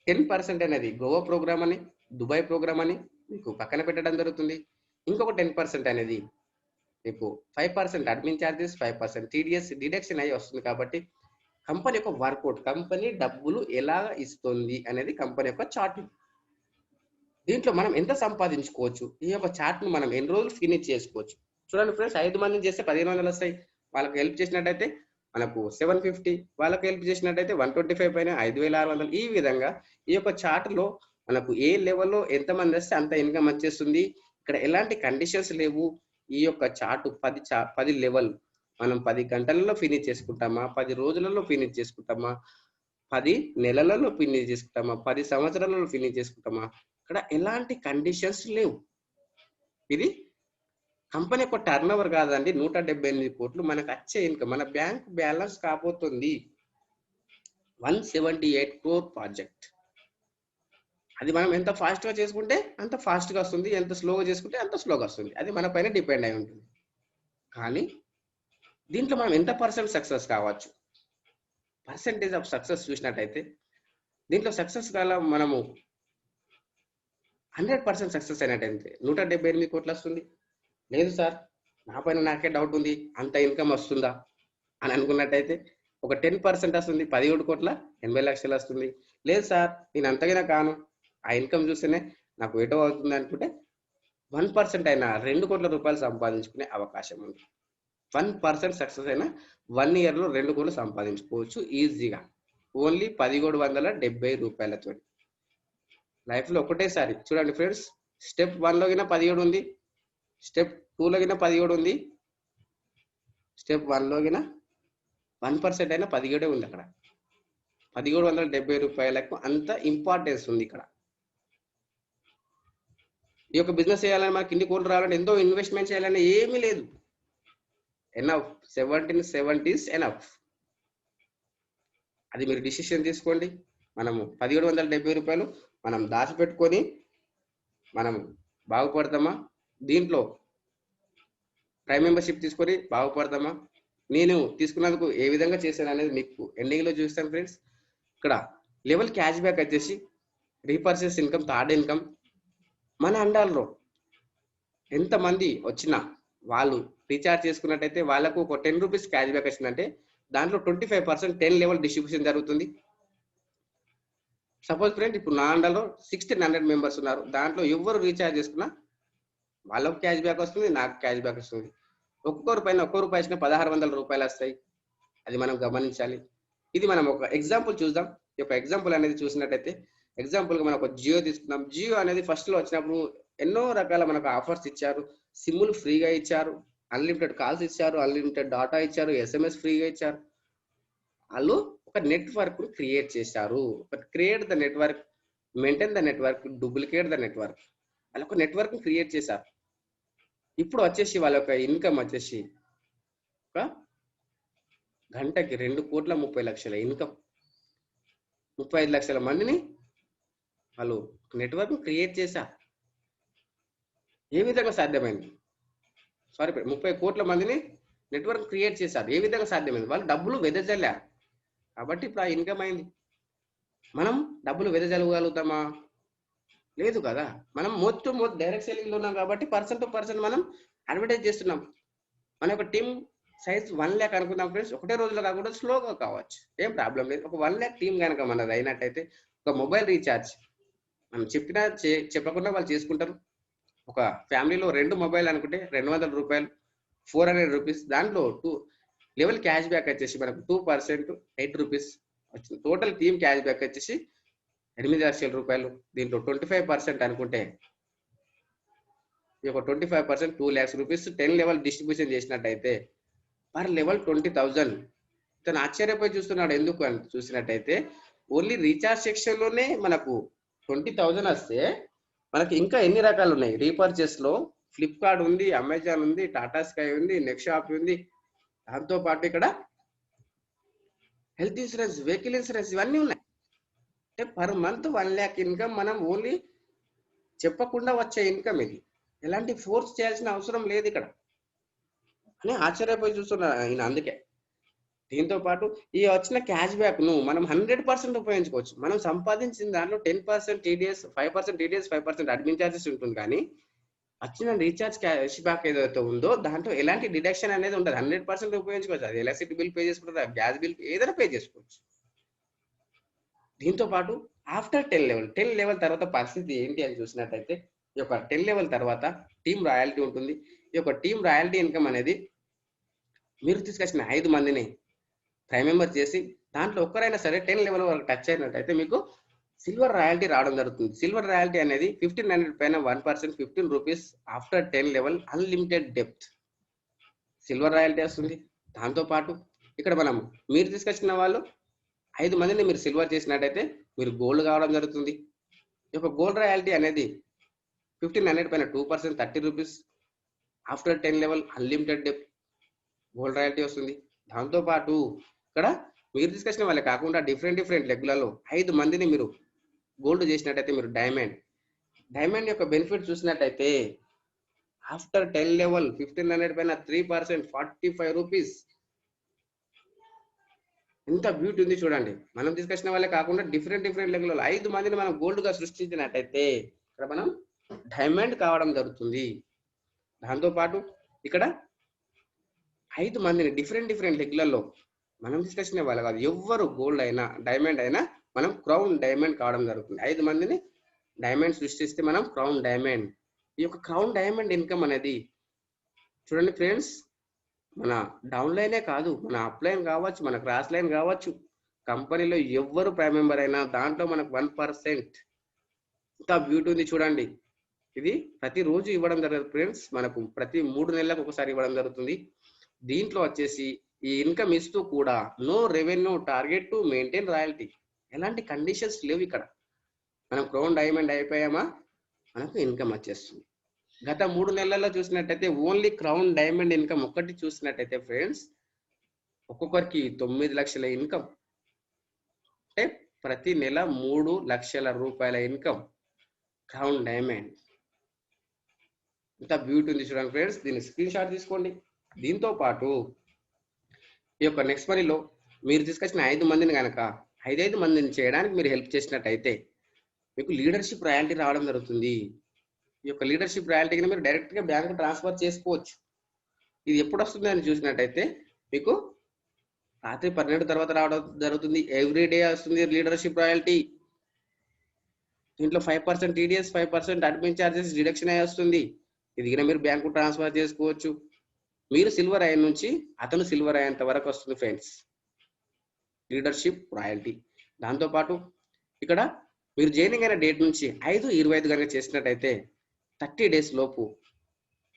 10% అనేది గోవా ప్రోగ్రామ్ అని, దుబాయ్ ప్రోగ్రామ్ అని మీకు పక్కన పెట్టడం జరుగుతుంది. ఇంకొక 10% అనేది మీకు 5% అడ్మిన్ ఛార్జెస్, 5% టీడీఎస్ డిడక్షన్ అయ్యి వస్తుంది. కాబట్టి కంపెనీ యొక్క వర్కౌట్, కంపెనీ డబ్బులు ఎలా ఇస్తుంది అనేది కంపెనీ యొక్క చార్ట్. దీంట్లో మనం ఎంత సంపాదించుకోవచ్చు, ఈ యొక్క చార్ట్ ను మనం ఎన్ని రోజులు ఫినిష్ చేసుకోవచ్చు. చూడండి ఫ్రెండ్స్, 5 మందిని చేస్తే 1500 వస్తాయి. వాళ్ళకి హెల్ప్ చేసినట్టయితే మనకు 750, వాళ్ళకి హెల్ప్ చేసినట్టయితే 125 పైన 5600. ఈ విధంగా ఈ యొక్క చార్ట్ లో మనకు ఏ లెవెల్లో ఎంత మంది వస్తే అంత ఇన్కమ్ వచ్చేస్తుంది. ఇక్కడ ఎలాంటి కండిషన్స్ లేవు. ఈ యొక్క చార్ట్ 10 లెవెల్ మనం 10 గంటలలో ఫినిష్ చేసుకుంటామా, 10 రోజులలో ఫినిష్ చేసుకుంటామా, 10 నెలలలో ఫినిష్ చేసుకుంటామా, 10 సంవత్సరాలలో ఫినిష్ చేసుకుంటామా, ఇక్కడ ఎలాంటి కండిషన్స్ లేవు. ఇది కంపెనీ యొక్క టర్న్ ఓవర్ కాదండి, 178 కోట్లు మనకు వచ్చే ఇన్కమ్. మన బ్యాంక్ బ్యాలెన్స్ కాబోతుంది 178 crore ప్రాజెక్ట్. అది మనం ఎంత ఫాస్ట్ గా చేసుకుంటే అంత ఫాస్ట్ గా వస్తుంది, ఎంత స్లోగా చేసుకుంటే అంత స్లోగా వస్తుంది. అది మన పైన డిపెండ్ అయి ఉంటుంది. కానీ దీంట్లో మనం ఎంత పర్సెంట్ సక్సెస్ కావచ్చు, పర్సెంటేజ్ ఆఫ్ సక్సెస్ చూసినట్టయితే దీంట్లో సక్సెస్ కాల మనము 100% సక్సెస్ అయినట్టయితే 178 కోట్లు వస్తుంది. లేదు సార్ నా పైన నాకే డౌట్ ఉంది, అంత ఇన్కమ్ వస్తుందా అని అనుకున్నట్టయితే ఒక 10% వస్తుంది, 17,80,00,000 వస్తుంది. లేదు సార్ నేను అంతగా కాను, ఆ ఇన్కమ్ చూస్తేనే నాకు ఎటో అవుతుంది అనుకుంటే 1% అయినా 2 కోట్ల రూపాయలు సంపాదించుకునే అవకాశం ఉంది. 1% సక్సెస్ అయినా 1 year లో 2 కోట్లు సంపాదించుకోవచ్చు ఈజీగా, ఓన్లీ 1770 రూపాయలతో. లైఫ్ లో ఒకటేసారి చూడండి ఫ్రెండ్స్, స్టెప్ 1 లో గిన 17 ఉంది, స్టెప్ 2 లో గిన 17 ఉంది, స్టెప్ 1 లో గిన 1% అయినా 17 ఉంది. అక్కడ 1770 రూపాయలకు అంత ఇంపార్టెన్స్ ఉంది ఇక్కడ. ఈ యొక్క బిజినెస్ చేయాలని మనకి ఇన్ని కోట్లు రావాలంటే ఎంతో ఇన్వెస్ట్మెంట్ చేయాలని ఏమీ లేదు. Enough 1770 enough. అది మీరు డిసిషన్ తీసుకోండి. మనము 1770 రూపాయలు మనం దాచిపెట్టుకొని మనం బాగుపడతామా, దీంట్లో ప్రైమ్ మెంబర్షిప్ తీసుకొని బాగుపడతామా? నేను తీసుకున్నందుకు ఏ విధంగా చేశాను అనేది మీకు ఎండింగ్ లో చూస్తాను ఫ్రెండ్స్. ఇక్కడ లెవెల్ క్యాష్ బ్యాక్ వచ్చేసి రీపర్చేస్ ఇన్కమ్, థర్డ్ ఇన్కమ్. మన అండాల్లో ఎంతమంది వచ్చినా వాళ్ళు రీఛార్జ్ చేసుకున్నట్టయితే వాళ్ళకు ఒక 10 రూపీస్ క్యాష్ బ్యాక్ వచ్చిందంటే దాంట్లో 25% 10 లెవెల్ డిస్ట్రిబ్యూషన్ జరుగుతుంది. సపోజ్ ఫ్రెండ్ ఇప్పుడు నా అండర్లో 1600 మెంబర్స్ ఉన్నారు. దాంట్లో ఎవరు రీఛార్జ్ చేసుకున్నా వాళ్ళకు క్యాష్ బ్యాక్ వస్తుంది, నాకు క్యాష్ బ్యాక్ వస్తుంది. ఒక్కొక్కరు పైన ఒక్క రూపాయి ఇచ్చిన 1600 రూపాయలు వస్తాయి. అది మనం గమనించాలి. ఇది మనం ఒక ఎగ్జాంపుల్ చూద్దాం. ఈ యొక్క ఎగ్జాంపుల్ అనేది చూసినట్టయితే ఎగ్జాంపుల్గా మనం ఒక జియో తీసుకుందాం. జియో అనేది ఫస్ట్లో వచ్చినప్పుడు ఎన్నో రకాల మనకు ఆఫర్స్ ఇచ్చారు. సిమ్ములు ఫ్రీగా ఇచ్చారు, అన్లిమిటెడ్ కాల్స్ ఇచ్చారు, అన్లిమిటెడ్ డాటా ఇచ్చారు, ఎస్ఎంఎస్ ఫ్రీగా ఇచ్చారు. వాళ్ళు ఒక నెట్వర్క్ క్రియేట్ చేశారు. Create the network, maintain the network, duplicate the network. వాళ్ళు ఒక నెట్వర్క్ క్రియేట్ చేశారు. ఇప్పుడు వచ్చేసి వాళ్ళ యొక్క ఇన్కమ్ వచ్చేసి ఒక గంటకి 2,30,00,000 ఇన్కమ్. 35 లక్షల మందిని వాళ్ళు నెట్వర్క్ క్రియేట్ చేశారు. ఏ విధంగా సాధ్యమైంది? 30 కోట్ల మందిని నెట్వర్క్ క్రియేట్ చేశారు. ఏ విధంగా సాధ్యమైంది? వాళ్ళు డబ్బులు వెదజల్లారు కాబట్టి ఇప్పుడు ఆ ఇన్కమ్ అయింది. మనం డబ్బులు వెదజల్లగలుగుతామా? లేదు కదా. మనం మొత్తం డైరెక్ట్ సెల్లింగ్ లో ఉన్నాం కాబట్టి పర్సన్ టు పర్సన్ మనం అడ్వర్టైజ్ చేస్తున్నాం. మన యొక్క టీమ్ సైజ్ 1 lakh అనుకుందాం ఫ్రెండ్స్. ఒకటే రోజులో కాకుండా స్లోగా కావచ్చు, ఏం ప్రాబ్లం లేదు. ఒక 1 lakh టీమ్ కనుక మనది అయినట్టయితే ఒక మొబైల్ రీఛార్జ్ మనం చెప్పినా చెప్పకుండా వాళ్ళు చేసుకుంటారు. ఒక ఫ్యామిలీలో 2 మొబైల్ అనుకుంటే 200 రూపాయలు, 400 రూపీస్. దాంట్లో లెవెల్ క్యాష్ బ్యాక్ వచ్చేసి మనకు 2% 8 రూపీస్ వచ్చింది. టోటల్ టీమ్ క్యాష్ బ్యాక్ వచ్చేసి 8 లక్షల రూపాయలు. దీంట్లో 25% అనుకుంటే ఈ యొక్క 25% 2 lakhs రూపీస్ 10 లెవెల్ డిస్ట్రిబ్యూషన్ చేసినట్టయితే పర్ లెవెల్ 20,000. తను ఆశ్చర్యపోయి చూస్తున్నాడు. ఎందుకు అని చూసినట్టయితే ఓన్లీ రీఛార్జ్ సెక్షన్ లోనే మనకు 20,000 వస్తే మనకి ఇంకా ఎన్ని రకాలు ఉన్నాయి. రీపర్చేస్ లో ఫ్లిప్కార్ట్ ఉంది, అమెజాన్ ఉంది, టాటా స్కై ఉంది, నెక్స్ట్ షాప్ ఉంది. దాంతో పాటు ఇక్కడ హెల్త్ ఇన్సూరెన్స్, వెహికల్ ఇన్సూరెన్స్ ఇవన్నీ ఉన్నాయి. అంటే పర్ మంత్ 1 lakh ఇన్కమ్ మనం ఓన్లీ చెప్పకుండా వచ్చే ఇన్కమ్. ఇది ఎలాంటి ఫోర్స్ చేయాల్సిన అవసరం లేదు ఇక్కడ అని ఆశ్చర్యపోయి చూస్తున్నా ఈయన. అందుకే దీంతో పాటు ఈ వచ్చిన క్యాష్ బ్యాక్ ను మనం 100% ఉపయోగించుకోవచ్చు. మనం సంపాదించిన దాంట్లో 10% టీడీఎస్, 5% టీడీఎస్, 5% అడ్మిన్ ఛార్జెస్ ఉంటుంది. కానీ వచ్చిన రీఛార్జ్ క్యాష్ బ్యాక్ ఏదైతే ఉందో దాంట్లో ఎలాంటి డిడక్షన్ అనేది ఉండదు. 100% ఉపయోగించుకోవచ్చు. అది ఎలక్ట్రిసిటీ బిల్ పే చేసుకుంటారు, గ్యాస్ బిల్ ఏదైనా పే చేసుకోవచ్చు. దీంతో పాటు ఆఫ్టర్ 10 లెవెల్ తర్వాత పరిస్థితి ఏంటి అని చూసినట్టయితే ఈ యొక్క 10 లెవెల్ తర్వాత టీమ్ రాయల్టీ ఉంటుంది. ఈ యొక్క టీమ్ రాయల్టీ ఇన్కమ్ అనేది మీరు తీసుకొచ్చిన 5 మందిని ప్రైమ్ మెంబర్ చేసి దాంట్లో ఒక్కరైనా సరే 10 లెవెల్ వరకు టచ్ అయినట్టయితే మీకు సిల్వర్ రాయల్టీ రావడం జరుగుతుంది. సిల్వర్ రాయల్టీ అనేది 1500 పైన 1%, 15 rupees after 10 level unlimited depth silver royalty వస్తుంది. దాంతో పాటు ఇక్కడ మనం మీరు తీసుకొచ్చిన వాళ్ళు 5 మందిని మీరు సిల్వర్ చేసినట్టయితే మీరు గోల్డ్ కావడం జరుగుతుంది. ఈ యొక్క గోల్డ్ రాయల్టీ అనేది 1500 పైన 2%, 30 rupees after 10 level unlimited depth gold royalty వస్తుంది. దాంతో పాటు ఇక్కడ మీరు తీసుకొచ్చిన వాళ్ళే కాకుండా డిఫరెంట్ లెగ్లలో 5 మందిని మీరు గోల్డ్ చేసినట్టయితే మీరు డైమండ్ యొక్క బెనిఫిట్ చూసినట్టయితే ఆఫ్టర్ 10 లెవెల్ 1500 పైన 3%, 45 రూపీస్. ఎంత బ్యూటీ ఉంది చూడండి. మనం తీసుకొచ్చిన వాళ్ళే కాకుండా డిఫరెంట్ లెగ్లలో 5 మందిని మనం గోల్డ్ గా సృష్టించినట్టయితే ఇక్కడ మనం డైమండ్ కావడం జరుగుతుంది. దాంతో పాటు ఇక్కడ 5 మందిని డిఫరెంట్ లెగ్లలో మనం తీసుకొచ్చిన వాళ్ళు కాదు, ఎవ్వరు గోల్డ్ అయినా డైమండ్ అయినా మనం క్రౌన్ డైమండ్ కావడం జరుగుతుంది. 5 మందిని డైమండ్ సృష్టిస్తే మనం క్రౌన్ డైమండ్. ఈ యొక్క క్రౌన్ డైమండ్ ఇన్కమ్ అనేది చూడండి ఫ్రెండ్స్, మన డౌన్ లైనే కాదు, మన అప్ లైన్ కావచ్చు, మన క్రాస్ లైన్ కావచ్చు, కంపెనీలో ఎవ్వరు ప్రైమ్ మెంబర్ అయినా దాంట్లో మనకు 1%. ఇంత బ్యూటీ ఉంది చూడండి. ఇది ప్రతిరోజు ఇవ్వడం జరుగుతుంది ఫ్రెండ్స్. మనకు ప్రతి 3 నెలలకు ఒకసారి ఇవ్వడం జరుగుతుంది. దీంట్లో వచ్చేసి ఈ ఇన్కమ్ ఇస్తూ కూడా no revenue target to maintain royalty, ఎలాంటి కండిషన్స్ లేవు ఇక్కడ. మనం క్రౌన్ డైమండ్ అయిపోయామా, మనకు ఇన్కమ్ వచ్చేస్తుంది. గత 3 నెలల్లో చూసినట్టయితే ఓన్లీ క్రౌన్ డైమండ్ ఇన్కమ్ ఒక్కటి చూసినట్టయితే ఫ్రెండ్స్, ఒక్కొక్కరికి 9 లక్షల ఇన్కమ్. అంటే ప్రతి నెల 3 లక్షల రూపాయల ఇన్కమ్ క్రౌన్ డైమండ్. ఇంత బ్యూటీ ఉంది చూడండి ఫ్రెండ్స్, దీన్ని స్క్రీన్ షాట్ తీసుకోండి. దీంతో పాటు ఈ యొక్క నెక్స్ట్ మనీలో మీరు తీసుకొచ్చిన 5 మందిని కనుక 5 మందిని చేయడానికి మీరు హెల్ప్ చేసినట్టయితే మీకు లీడర్షిప్ రాయల్టీ రావడం జరుగుతుంది. ఈ యొక్క లీడర్షిప్ రాయల్టీని మీరు డైరెక్ట్గా బ్యాంకు ట్రాన్స్ఫర్ చేసుకోవచ్చు. ఇది ఎప్పుడు వస్తుంది అని చూసినట్టయితే మీకు రాత్రి 12 తర్వాత రావడం జరుగుతుంది. ఎవ్రీ డే వస్తుంది లీడర్షిప్ రాయల్టీ. దీంట్లో 5% టీడీఎస్, 5% అడ్మిన్ ఛార్జెస్ డిడక్షన్ అయి వస్తుంది. ఇది మీరు బ్యాంకు ట్రాన్స్ఫర్ చేసుకోవచ్చు. మీరు సిల్వర్ అయిన నుంచి అతను సిల్వర్ అయ్యేంత వరకు వస్తుంది ఫ్రెండ్స్ లీడర్షిప్ రాయల్టీ. దాంతోపాటు ఇక్కడ మీరు జాయినింగ్ అయిన డేట్ నుంచి 5/25 కనుక చేసినట్టయితే 30 డేస్ లోపు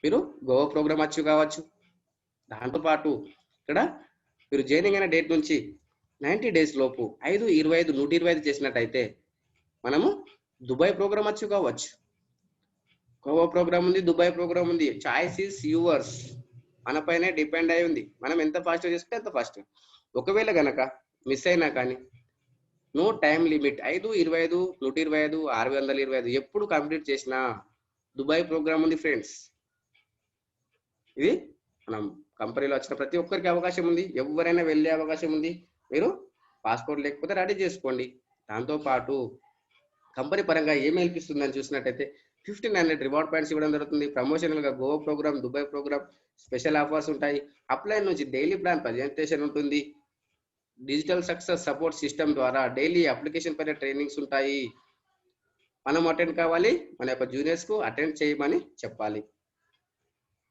మీరు గోవా ప్రోగ్రామ్ అచీవ్ కావచ్చు. దాంతోపాటు ఇక్కడ మీరు జాయినింగ్ అయిన డేట్ నుంచి 90 డేస్ లోపు 5/25 125 చేసినట్టయితే మనము దుబాయ్ ప్రోగ్రామ్ అచీవ్ కావచ్చు. గోవా ప్రోగ్రామ్ ఉంది, దుబాయ్ ప్రోగ్రామ్ ఉంది. Choice is yours. మన పైనే డిపెండ్ అయి ఉంది. మనం ఎంత ఫాస్ట్ చేసుకుంటే అంత ఫాస్ట్. ఒకవేళ గనక మిస్ అయినా కానీ నో టైం లిమిట్. 5/25 125 625 ఎప్పుడు కంప్లీట్ చేసినా దుబాయ్ ప్రోగ్రామ్ ఉంది ఫ్రెండ్స్. ఇది మనం కంపెనీలో వచ్చిన ప్రతి ఒక్కరికి అవకాశం ఉంది. ఎవరైనా వెళ్ళే అవకాశం ఉంది. మీరు పాస్పోర్ట్ లేకపోతే రెడీ చేసుకోండి. దాంతోపాటు కంపెనీ పరంగా ఏమి హెల్పిస్తుందని చూసినట్టయితే 1500 రివార్డ్ పాయింట్స్ ఇవ్వడం జరుగుతుంది. ప్రమోషనల్గా Goa programme, Dubai programme special offers ఉంటాయి. అప్లై నుంచి డైలీ ప్లాన్ ప్రజెంటేషన్ ఉంటుంది. డిజిటల్ సక్సెస్ సపోర్ట్ సిస్టమ్ ద్వారా డైలీ అప్లికేషన్ పైన ట్రైనింగ్స్ ఉంటాయి. మనం అటెండ్ కావాలి, మన యొక్క జూనియర్స్కు అటెండ్ చేయమని చెప్పాలి.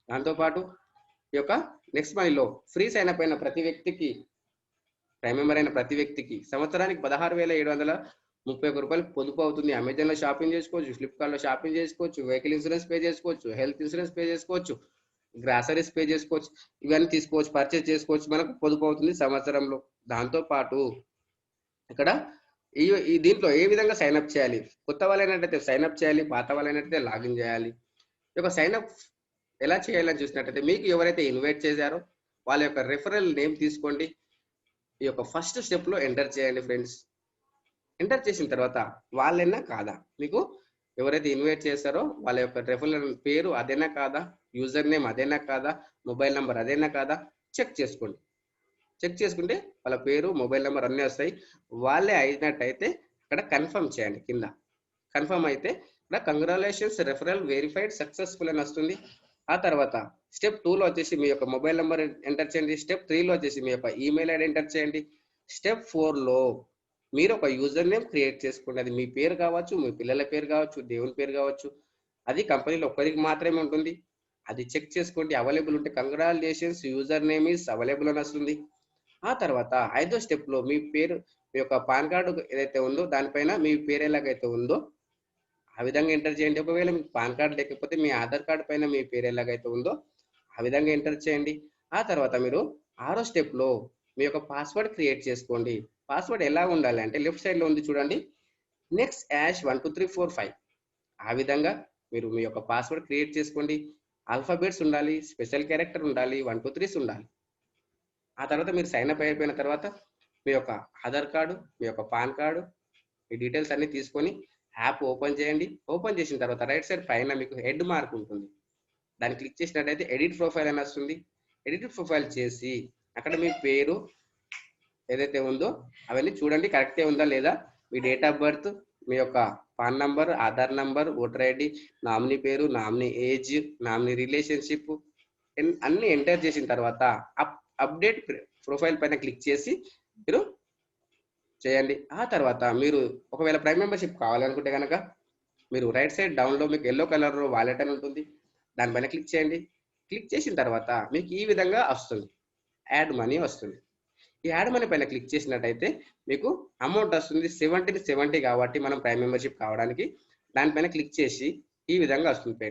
దాంతోపాటు ఈ యొక్క నెక్స్ట్ మనీలో ఫ్రీ సైన్ అప్ అయిన ప్రతి వ్యక్తికి, ప్రైమ్ మెంబర్ అయిన ప్రతి వ్యక్తికి సంవత్సరానికి 16,731 రూపాయలు పొదుపు అవుతుంది. అమెజాన్లో షాపింగ్ చేసుకోవచ్చు, ఫ్లిప్కార్ట్లో షాపింగ్ చేసుకోవచ్చు, వెహికల్ ఇన్సూరెన్స్ పే చేసుకోవచ్చు, హెల్త్ ఇన్సూరెన్స్ పే చేసుకోవచ్చు, గ్రాసరీస్ పే చేసుకోవచ్చు. ఇవన్నీ తీసుకోవచ్చు, పర్చేజ్ చేసుకోవచ్చు. మనకు పొదుపు అవుతుంది సంవత్సరంలో. దాంతోపాటు ఇక్కడ దీంట్లో ఏ విధంగా సైన్అప్ చేయాలి, కొత్త వాళ్ళైనట్టయితే సైన్అప్ చేయాలి, పాత వాళ్ళైనట్టయితే లాగిన్ చేయాలి. ఈ యొక్క సైన్అప్ ఎలా చేయాలని చూసినట్టయితే మీకు ఎవరైతే ఇన్వైట్ చేశారో వాళ్ళ యొక్క రెఫరల్ నేమ్ తీసుకోండి. ఈ యొక్క ఫస్ట్ స్టెప్లో ఎంటర్ చేయండి ఫ్రెండ్స్. ఎంటర్ చేసిన తర్వాత వాళ్ళైనా కాదా, మీకు ఎవరైతే ఇన్వైట్ చేస్తారో వాళ్ళ యొక్క రెఫరల్ పేరు అదేనా కాదా, యూజర్ నేమ్ అదేనా కాదా, మొబైల్ నెంబర్ అదేనా కాదా చెక్ చేసుకోండి. చెక్ చేసుకుంటే వాళ్ళ పేరు, మొబైల్ నెంబర్ అన్నీ వస్తాయి. వాళ్ళే అయినట్టయితే ఇక్కడ కన్ఫర్మ్ చేయండి. కింద కన్ఫర్మ్ అయితే ఇక్కడ కంగ్రాచులేషన్స్ రెఫరల్ వెరిఫైడ్ సక్సెస్ఫుల్ అని వస్తుంది. ఆ తర్వాత స్టెప్ 2లో వచ్చేసి మీ యొక్క మొబైల్ నెంబర్ ఎంటర్ చేయండి. స్టెప్ 3లో వచ్చేసి మీ యొక్క ఈమెయిల్ ఐడి ఎంటర్ చేయండి. స్టెప్ 4లో మీరు ఒక యూజర్ నేమ్ క్రియేట్ చేసుకోండి. అది మీ పేరు కావచ్చు, మీ పిల్లల పేరు కావచ్చు, దేవుని పేరు కావచ్చు. అది కంపెనీలో ఒక్కరికి మాత్రమే ఉంటుంది. అది చెక్ చేసుకోండి. అవైలబుల్ ఉంటే congratulations user name is available అని వస్తుంది. ఆ తర్వాత 5వ స్టెప్లో మీ పేరు, మీ యొక్క పాన్ కార్డు ఏదైతే ఉందో దానిపైన మీ పేరు ఎలాగైతే ఉందో ఆ విధంగా ఎంటర్ చేయండి. ఒకవేళ మీకు పాన్ కార్డు లేకపోతే మీ ఆధార్ కార్డు పైన మీ పేరు ఎలాగైతే ఉందో ఆ విధంగా ఎంటర్ చేయండి. ఆ తర్వాత మీరు 6వ స్టెప్లో మీ యొక్క పాస్వర్డ్ క్రియేట్ చేసుకోండి. పాస్వర్డ్ ఎలా ఉండాలి అంటే లెఫ్ట్ సైడ్లో ఉంది చూడండి, నెక్స్ట్ యాష్ 1 2 3 4 5. ఆ విధంగా మీరు మీ యొక్క పాస్వర్డ్ క్రియేట్ చేసుకోండి. ఆల్ఫాబెట్స్ ఉండాలి, స్పెషల్ క్యారెక్టర్ ఉండాలి, 1 2 3 ఉండాలి. ఆ తర్వాత మీరు సైన్ అప్ అయిపోయిన తర్వాత మీ యొక్క ఆధార్ కార్డు, మీ యొక్క పాన్ కార్డు, మీ డీటెయిల్స్ అన్ని తీసుకొని యాప్ ఓపెన్ చేయండి. ఓపెన్ చేసిన తర్వాత రైట్ సైడ్ పైన మీకు హెడ్ మార్క్ ఉంటుంది. దాన్ని క్లిక్ చేసినట్టయితే ఎడిట్ ప్రొఫైల్ అని వస్తుంది. ఎడిట్ ప్రొఫైల్ చేసి అక్కడ మీ పేరు ఏదైతే ఉందో అవన్నీ చూడండి, కరెక్టే ఉందా లేదా. మీ డేట్ ఆఫ్ బర్త్, మీ యొక్క pan number, Aadhaar number, voter ID, nominee పేరు, నామినీ ఏజ్, నామినీ రిలేషన్షిప్ అన్ని ఎంటర్ చేసిన తర్వాత అప్డేట్ ప్రొఫైల్ పైన క్లిక్ చేసి మీరు చేయండి. ఆ తర్వాత మీరు ఒకవేళ ప్రైమ్ మెంబర్షిప్ కావాలనుకుంటే కనుక మీరు రైట్ సైడ్ డౌన్లో మీకు ఎల్లో కలర్లో వాలెట్ అని ఉంటుంది. దానిపైన క్లిక్ చేయండి. క్లిక్ చేసిన తర్వాత మీకు ఈ విధంగా వస్తుంది, యాడ్ మనీ వస్తుంది. ఈ యాడ్ మనీ పైన క్లిక్ చేసినట్టయితే మీకు అమౌంట్ వస్తుంది 70 కాబట్టి మనం ప్రైమ్ మెంబర్షిప్ కావడానికి దానిపైన క్లిక్ చేసి ఈ విధంగా వస్తుంది,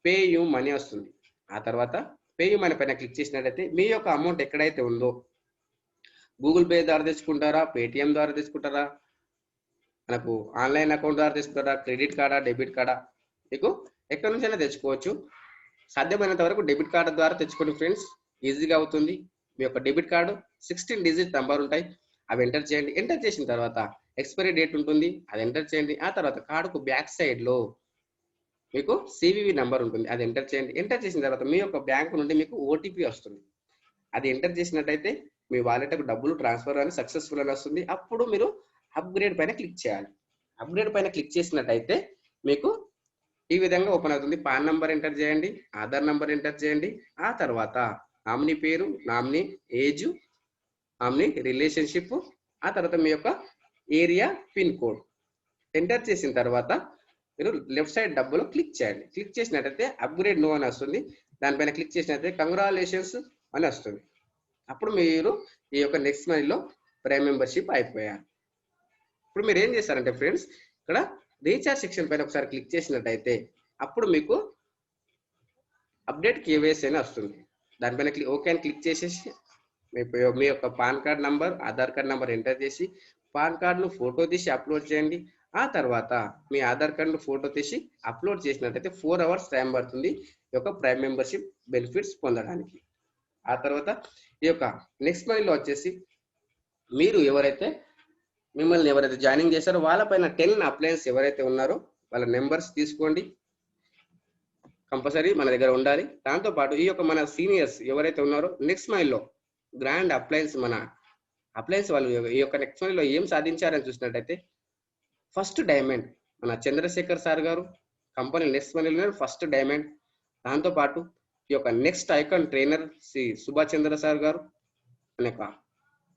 పే యూ మనీ వస్తుంది. ఆ తర్వాత పే యూ మనీ పైన క్లిక్ చేసినట్టయితే మీ యొక్క అమౌంట్ ఎక్కడైతే ఉందో గూగుల్ పే ద్వారా తీసుకుంటారా, పేటిఎం ద్వారా తీసుకుంటారా, మనకు ఆన్లైన్ అకౌంట్ ద్వారా తీసుకుంటారా, క్రెడిట్ కార్డా, డెబిట్ కార్డా, మీకు ఎక్కడి నుంచైనా తెచ్చుకోవచ్చు. సాధ్యమైనంత వరకు డెబిట్ కార్డు ద్వారా తెచ్చుకోండి ఫ్రెండ్స్, ఈజీగా అవుతుంది. మీ యొక్క డెబిట్ కార్డు 16 డిజిట్ నంబర్ ఉంటాయి, అవి ఎంటర్ చేయండి. ఎంటర్ చేసిన తర్వాత ఎక్స్పైరీ డేట్ ఉంటుంది, అది ఎంటర్ చేయండి. ఆ తర్వాత కార్డుకు బ్యాక్ సైడ్లో మీకు సివివి నంబర్ ఉంటుంది, అది ఎంటర్ చేయండి. ఎంటర్ చేసిన తర్వాత మీ యొక్క బ్యాంకు నుండి మీకు ఓటీపీ వస్తుంది, అది ఎంటర్ చేసినట్టయితే మీ వాలెట్కు డబ్బులు ట్రాన్స్ఫర్ అని సక్సెస్ఫుల్ అని వస్తుంది. అప్పుడు మీరు అప్గ్రేడ్ పైన క్లిక్ చేయాలి. అప్గ్రేడ్ పైన క్లిక్ చేసినట్టయితే మీకు ఈ విధంగా ఓపెన్ అవుతుంది. పాన్ నంబర్ ఎంటర్ చేయండి, ఆధార్ నంబర్ ఎంటర్ చేయండి. ఆ తర్వాత నామినీ పేరు, నామినీ ఏజ్, నామినీ రిలేషన్షిప్, ఆ తర్వాత మీ యొక్క ఏరియా పిన్ కోడ్ ఎంటర్ చేసిన తర్వాత మీరు లెఫ్ట్ సైడ్ డబ్బులు క్లిక్ చేయండి. క్లిక్ చేసినట్టయితే అప్గ్రేడ్ నో అని వస్తుంది, దానిపైన క్లిక్ చేసినట్టయితే కంగ్రాచులేషన్స్ అని వస్తుంది. అప్పుడు మీరు ఈ యొక్క నెక్స్ట్ మనీలో ప్రైమ్ మెంబర్షిప్ అయిపోయారు. ఇప్పుడు మీరు ఏం చేస్తారంటే ఫ్రెండ్స్, ఇక్కడ రీఛార్జ్ సెక్షన్ పైన ఒకసారి క్లిక్ చేసినట్టయితే అప్పుడు మీకు అప్డేట్ కేవైసీ అని వస్తుంది. దానిపైన ఓకే అని క్లిక్ చేసేసి మీ యొక్క pan card number, Aadhaar card number enter చేసి పాన్ కార్డును ఫోటో తీసి అప్లోడ్ చేయండి. ఆ తర్వాత మీ ఆధార్ కార్డును ఫోటో తీసి అప్లోడ్ చేసినట్టయితే 4 hours టైం పడుతుంది ఈ యొక్క ప్రైమ్ మెంబర్షిప్ బెనిఫిట్స్ పొందడానికి. ఆ తర్వాత ఈ యొక్క నెక్స్ట్ మనీలో వచ్చేసి మీరు మిమ్మల్ని ఎవరైతే జాయినింగ్ చేశారో వాళ్ళపైన 10 అప్లయన్స్ ఎవరైతే ఉన్నారో వాళ్ళ నెంబర్స్ తీసుకోండి, కంపల్సరీ మన దగ్గర ఉండాలి. దాంతోపాటు ఈ యొక్క మన సీనియర్స్ ఎవరైతే ఉన్నారో నెక్స్ట్ మనీలో గ్రాండ్ అప్లయన్స్, మన అప్లయన్స్ వాళ్ళు ఈ యొక్క నెక్స్ట్ మనీలో ఏం సాధించారని చూసినట్టయితే ఫస్ట్ డైమండ్ మన Chandrashekhar sir garu company next మనీలో ఫస్ట్ డైమండ్. దాంతోపాటు ఈ యొక్క next icon trainer Shri Subhash Chandra sir garu అనే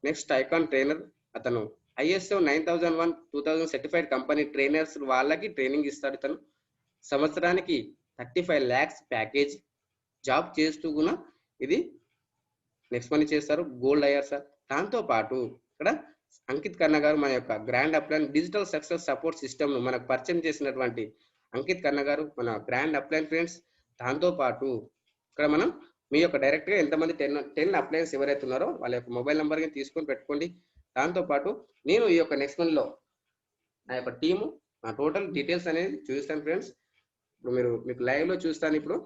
నెక్స్ట్ ఐకాన్ ట్రైనర్, అతను ISO 9001 2000 సర్టిఫైడ్ కంపెనీ ట్రైనర్స్ వాళ్ళకి ట్రైనింగ్ ఇస్తాడు. ఇతను సంవత్సరానికి 35 lakhs ప్యాకేజ్ జాబ్ చేస్తూ కూడా ఇది నెక్స్ట్ మనీ చేస్తారు, గోల్డ్ అయ్యారు సార్. దాంతోపాటు ఇక్కడ అంకిత్ కన్నా గారు మన యొక్క grand upline digital success support system మనకు పరిచయం చేసినటువంటి అంకిత్ కన్నా గారు మన గ్రాండ్ అప్లైన్ ఫ్రెండ్స్. దాంతోపాటు ఇక్కడ మనం మీ యొక్క డైరెక్ట్గా ఎంతమంది 10 అప్లయన్స్ ఎవరైతే ఉన్నారో వాళ్ళ యొక్క మొబైల్ నెంబర్ని తీసుకొని పెట్టుకోండి. దాంతోపాటు నేను ఈ యొక్క నెక్స్ట్ మంత్లో నా యొక్క టీము, నా టోటల్ డీటెయిల్స్ అనేది చూస్తాను ఫ్రెండ్స్. ఇప్పుడు మీకు లైవ్లో చూస్తాను. ఇప్పుడు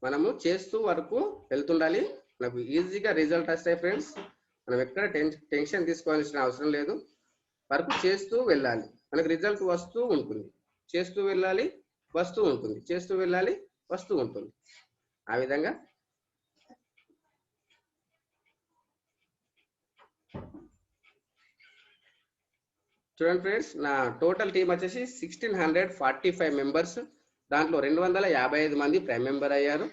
మనము చేస్తూ వరకు వెళ్తుండాలి, మనకు ఈజీగా రిజల్ట్ వస్తాయి ఫ్రెండ్స్. మనం ఎక్కడ టెన్షన్ తీసుకోవాల్సిన అవసరం లేదు, వర్క్ చేస్తూ వెళ్ళాలి, మనకు రిజల్ట్ వస్తూ ఉంటుంది. చేస్తూ వెళ్ళాలి, వస్తూ ఉంటుంది, చేస్తూ వెళ్ళాలి, వస్తూ ఉంటుంది. ఆ విధంగా చూడండి ఫ్రెండ్స్, నా టోటల్ టీం వచ్చేసి 1645 మెంబర్స్. దాంట్లో 255 మంది ప్రైమ్ మెంబర్ అయ్యారు.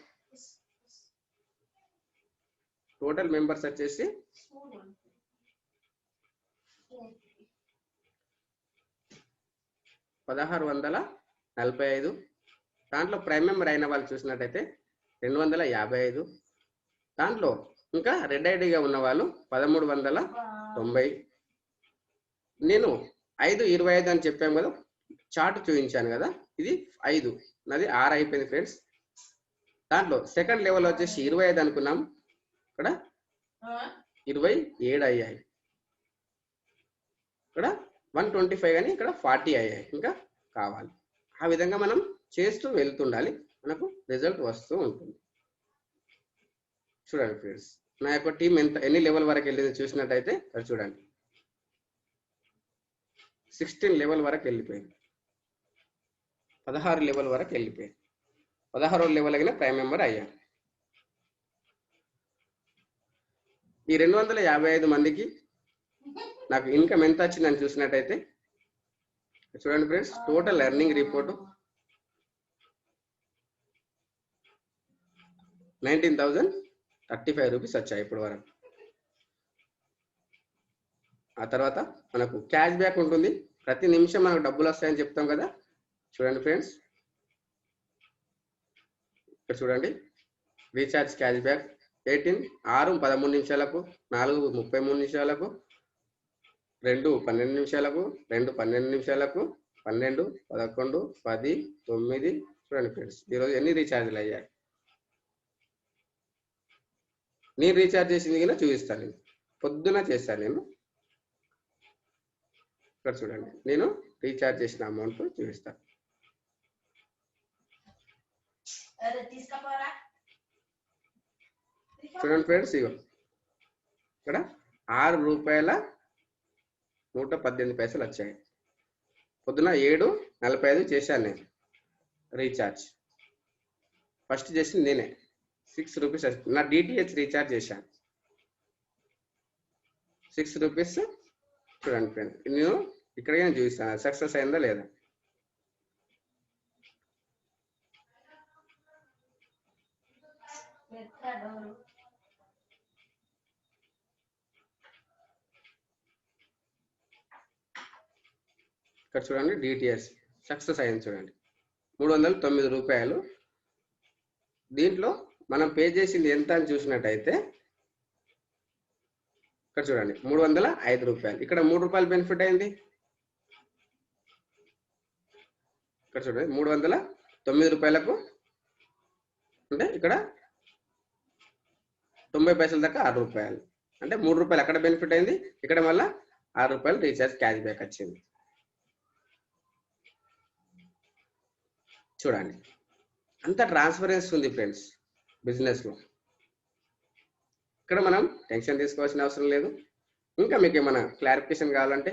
టోటల్ మెంబర్స్ వచ్చేసి 1645. దాంట్లో ప్రైమ్ మెంబర్ అయిన వాళ్ళు చూసినట్టయితే 255. దాంట్లో ఇంకా రెడ్ ఐడిగా ఉన్న వాళ్ళు 1390. నేను 5:25 అని చెప్పాము కదా, చార్ట్ చూపించాను కదా, ఇది 5, నాది 6 అయిపోయింది ఫ్రెండ్స్. దాంట్లో సెకండ్ లెవెల్ వచ్చేసి 25 అనుకున్నాం, ఇక్కడ 27 అయ్యాయి, ఇక్కడ 125 అని ఇక్కడ 40 అయ్యాయి, ఇంకా కావాలి. ఆ విధంగా మనం చేస్తూ వెళ్తుండాలి, మనకు రిజల్ట్ వస్తూ ఉంటుంది. చూడండి ఫ్రెండ్స్, నా యొక్క టీం ఎన్ని లెవెల్ వరకు వెళ్ళింది చూసినట్టయితే అది చూడండి, 16 లెవెల్ వరకు వెళ్ళిపోయింది, 16 లెవెల్ వరకు వెళ్ళిపోయింది. 16వ లెవెల్ అయినా ప్రైమ్ మెంబర్ అయ్యారు. ఈ 255 మందికి నాకు ఇన్కమ్ ఎంత వచ్చిందని చూసినట్టయితే చూడండి friends, total earning report 19,035 rupees వచ్చాయి ఇప్పటి వరకు. ఆ తర్వాత మనకు క్యాష్ బ్యాక్ ఉంటుంది, ప్రతి నిమిషం మనకు డబ్బులు వస్తాయని చెప్తాం కదా. చూడండి ఫ్రెండ్స్, ఇక్కడ చూడండి, రీఛార్జ్ క్యాష్ బ్యాక్ 6:13 నిమిషాలకు, 4:33 నిమిషాలకు, 2:12 నిమిషాలకు, 2:12 నిమిషాలకు, 12, 11, 10, 9. చూడండి ఫ్రెండ్స్, ఈరోజు ఎన్ని రీఛార్జ్లు అయ్యాయి. నేను రీఛార్జ్ చేసింది కూడా చూపిస్తాను, నేను పొద్దున చేస్తాను. నేను ఇక్కడ చూడండి, నేను రీఛార్జ్ చేసిన అమౌంట్ చూపిస్తాను. చూడండి ఫ్రెండ్స్, ఇగో ఇక్కడ ₹6.118 వచ్చాయి. పొద్దున 7:45 చేశాను నేను రీఛార్జ్. ఫస్ట్ చేసింది నేనే, ₹6 నా డిటిహెచ్ రీఛార్జ్ చేశాను. ₹6. చూడండి ఫ్రెండ్, నేను ఇక్కడే చూపిస్తాను సక్సెస్ అయిందా లేదా. ఇక్కడ చూడండి, డిటిఎస్ సక్సెస్ అయింది. చూడండి, ₹309. దీంట్లో మనం పే చేసింది ఎంత అని చూసినట్టయితే ఇక్కడ చూడండి, ₹305. ఇక్కడ ₹3 బెనిఫిట్ అయింది. ఇక్కడ చూడండి, ₹309కు అంటే ఇక్కడ 90 పైసల దాకా ₹6. అంటే ₹3 అక్కడ బెనిఫిట్ అయింది, ఇక్కడ మళ్ళీ ₹6 రీఛార్జ్ క్యాష్ బ్యాక్ వచ్చింది. చూడండి, అంత ట్రాన్స్పరెన్సీ ఉంది ఫ్రెండ్స్ బిజినెస్ లో. ఇక్కడ మనం టెన్షన్ తీసుకోవాల్సిన అవసరం లేదు. ఇంకా మీకు ఏమైనా క్లారిఫికేషన్ కావాలంటే,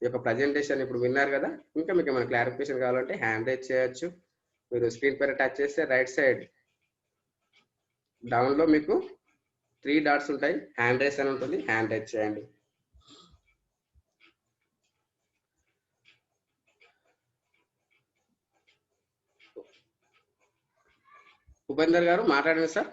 ఈ యొక్క ప్రజెంటేషన్ ఇప్పుడు విన్నారు కదా, ఇంకా మీకు ఏమైనా క్లారిఫికేషన్ కావాలంటే హ్యాండ్ రైజ్ చేయొచ్చు. మీరు స్క్రీన్ పైన టచ్ చేస్తే రైట్ సైడ్ డౌన్ లో మీకు 3 డాట్స్ ఉంటాయి, హ్యాండ్ రైజ్ అని ఉంటుంది, హ్యాండ్ రైజ్ చేయండి. ఉపేందర్ గారు మాట్లాడండి సార్.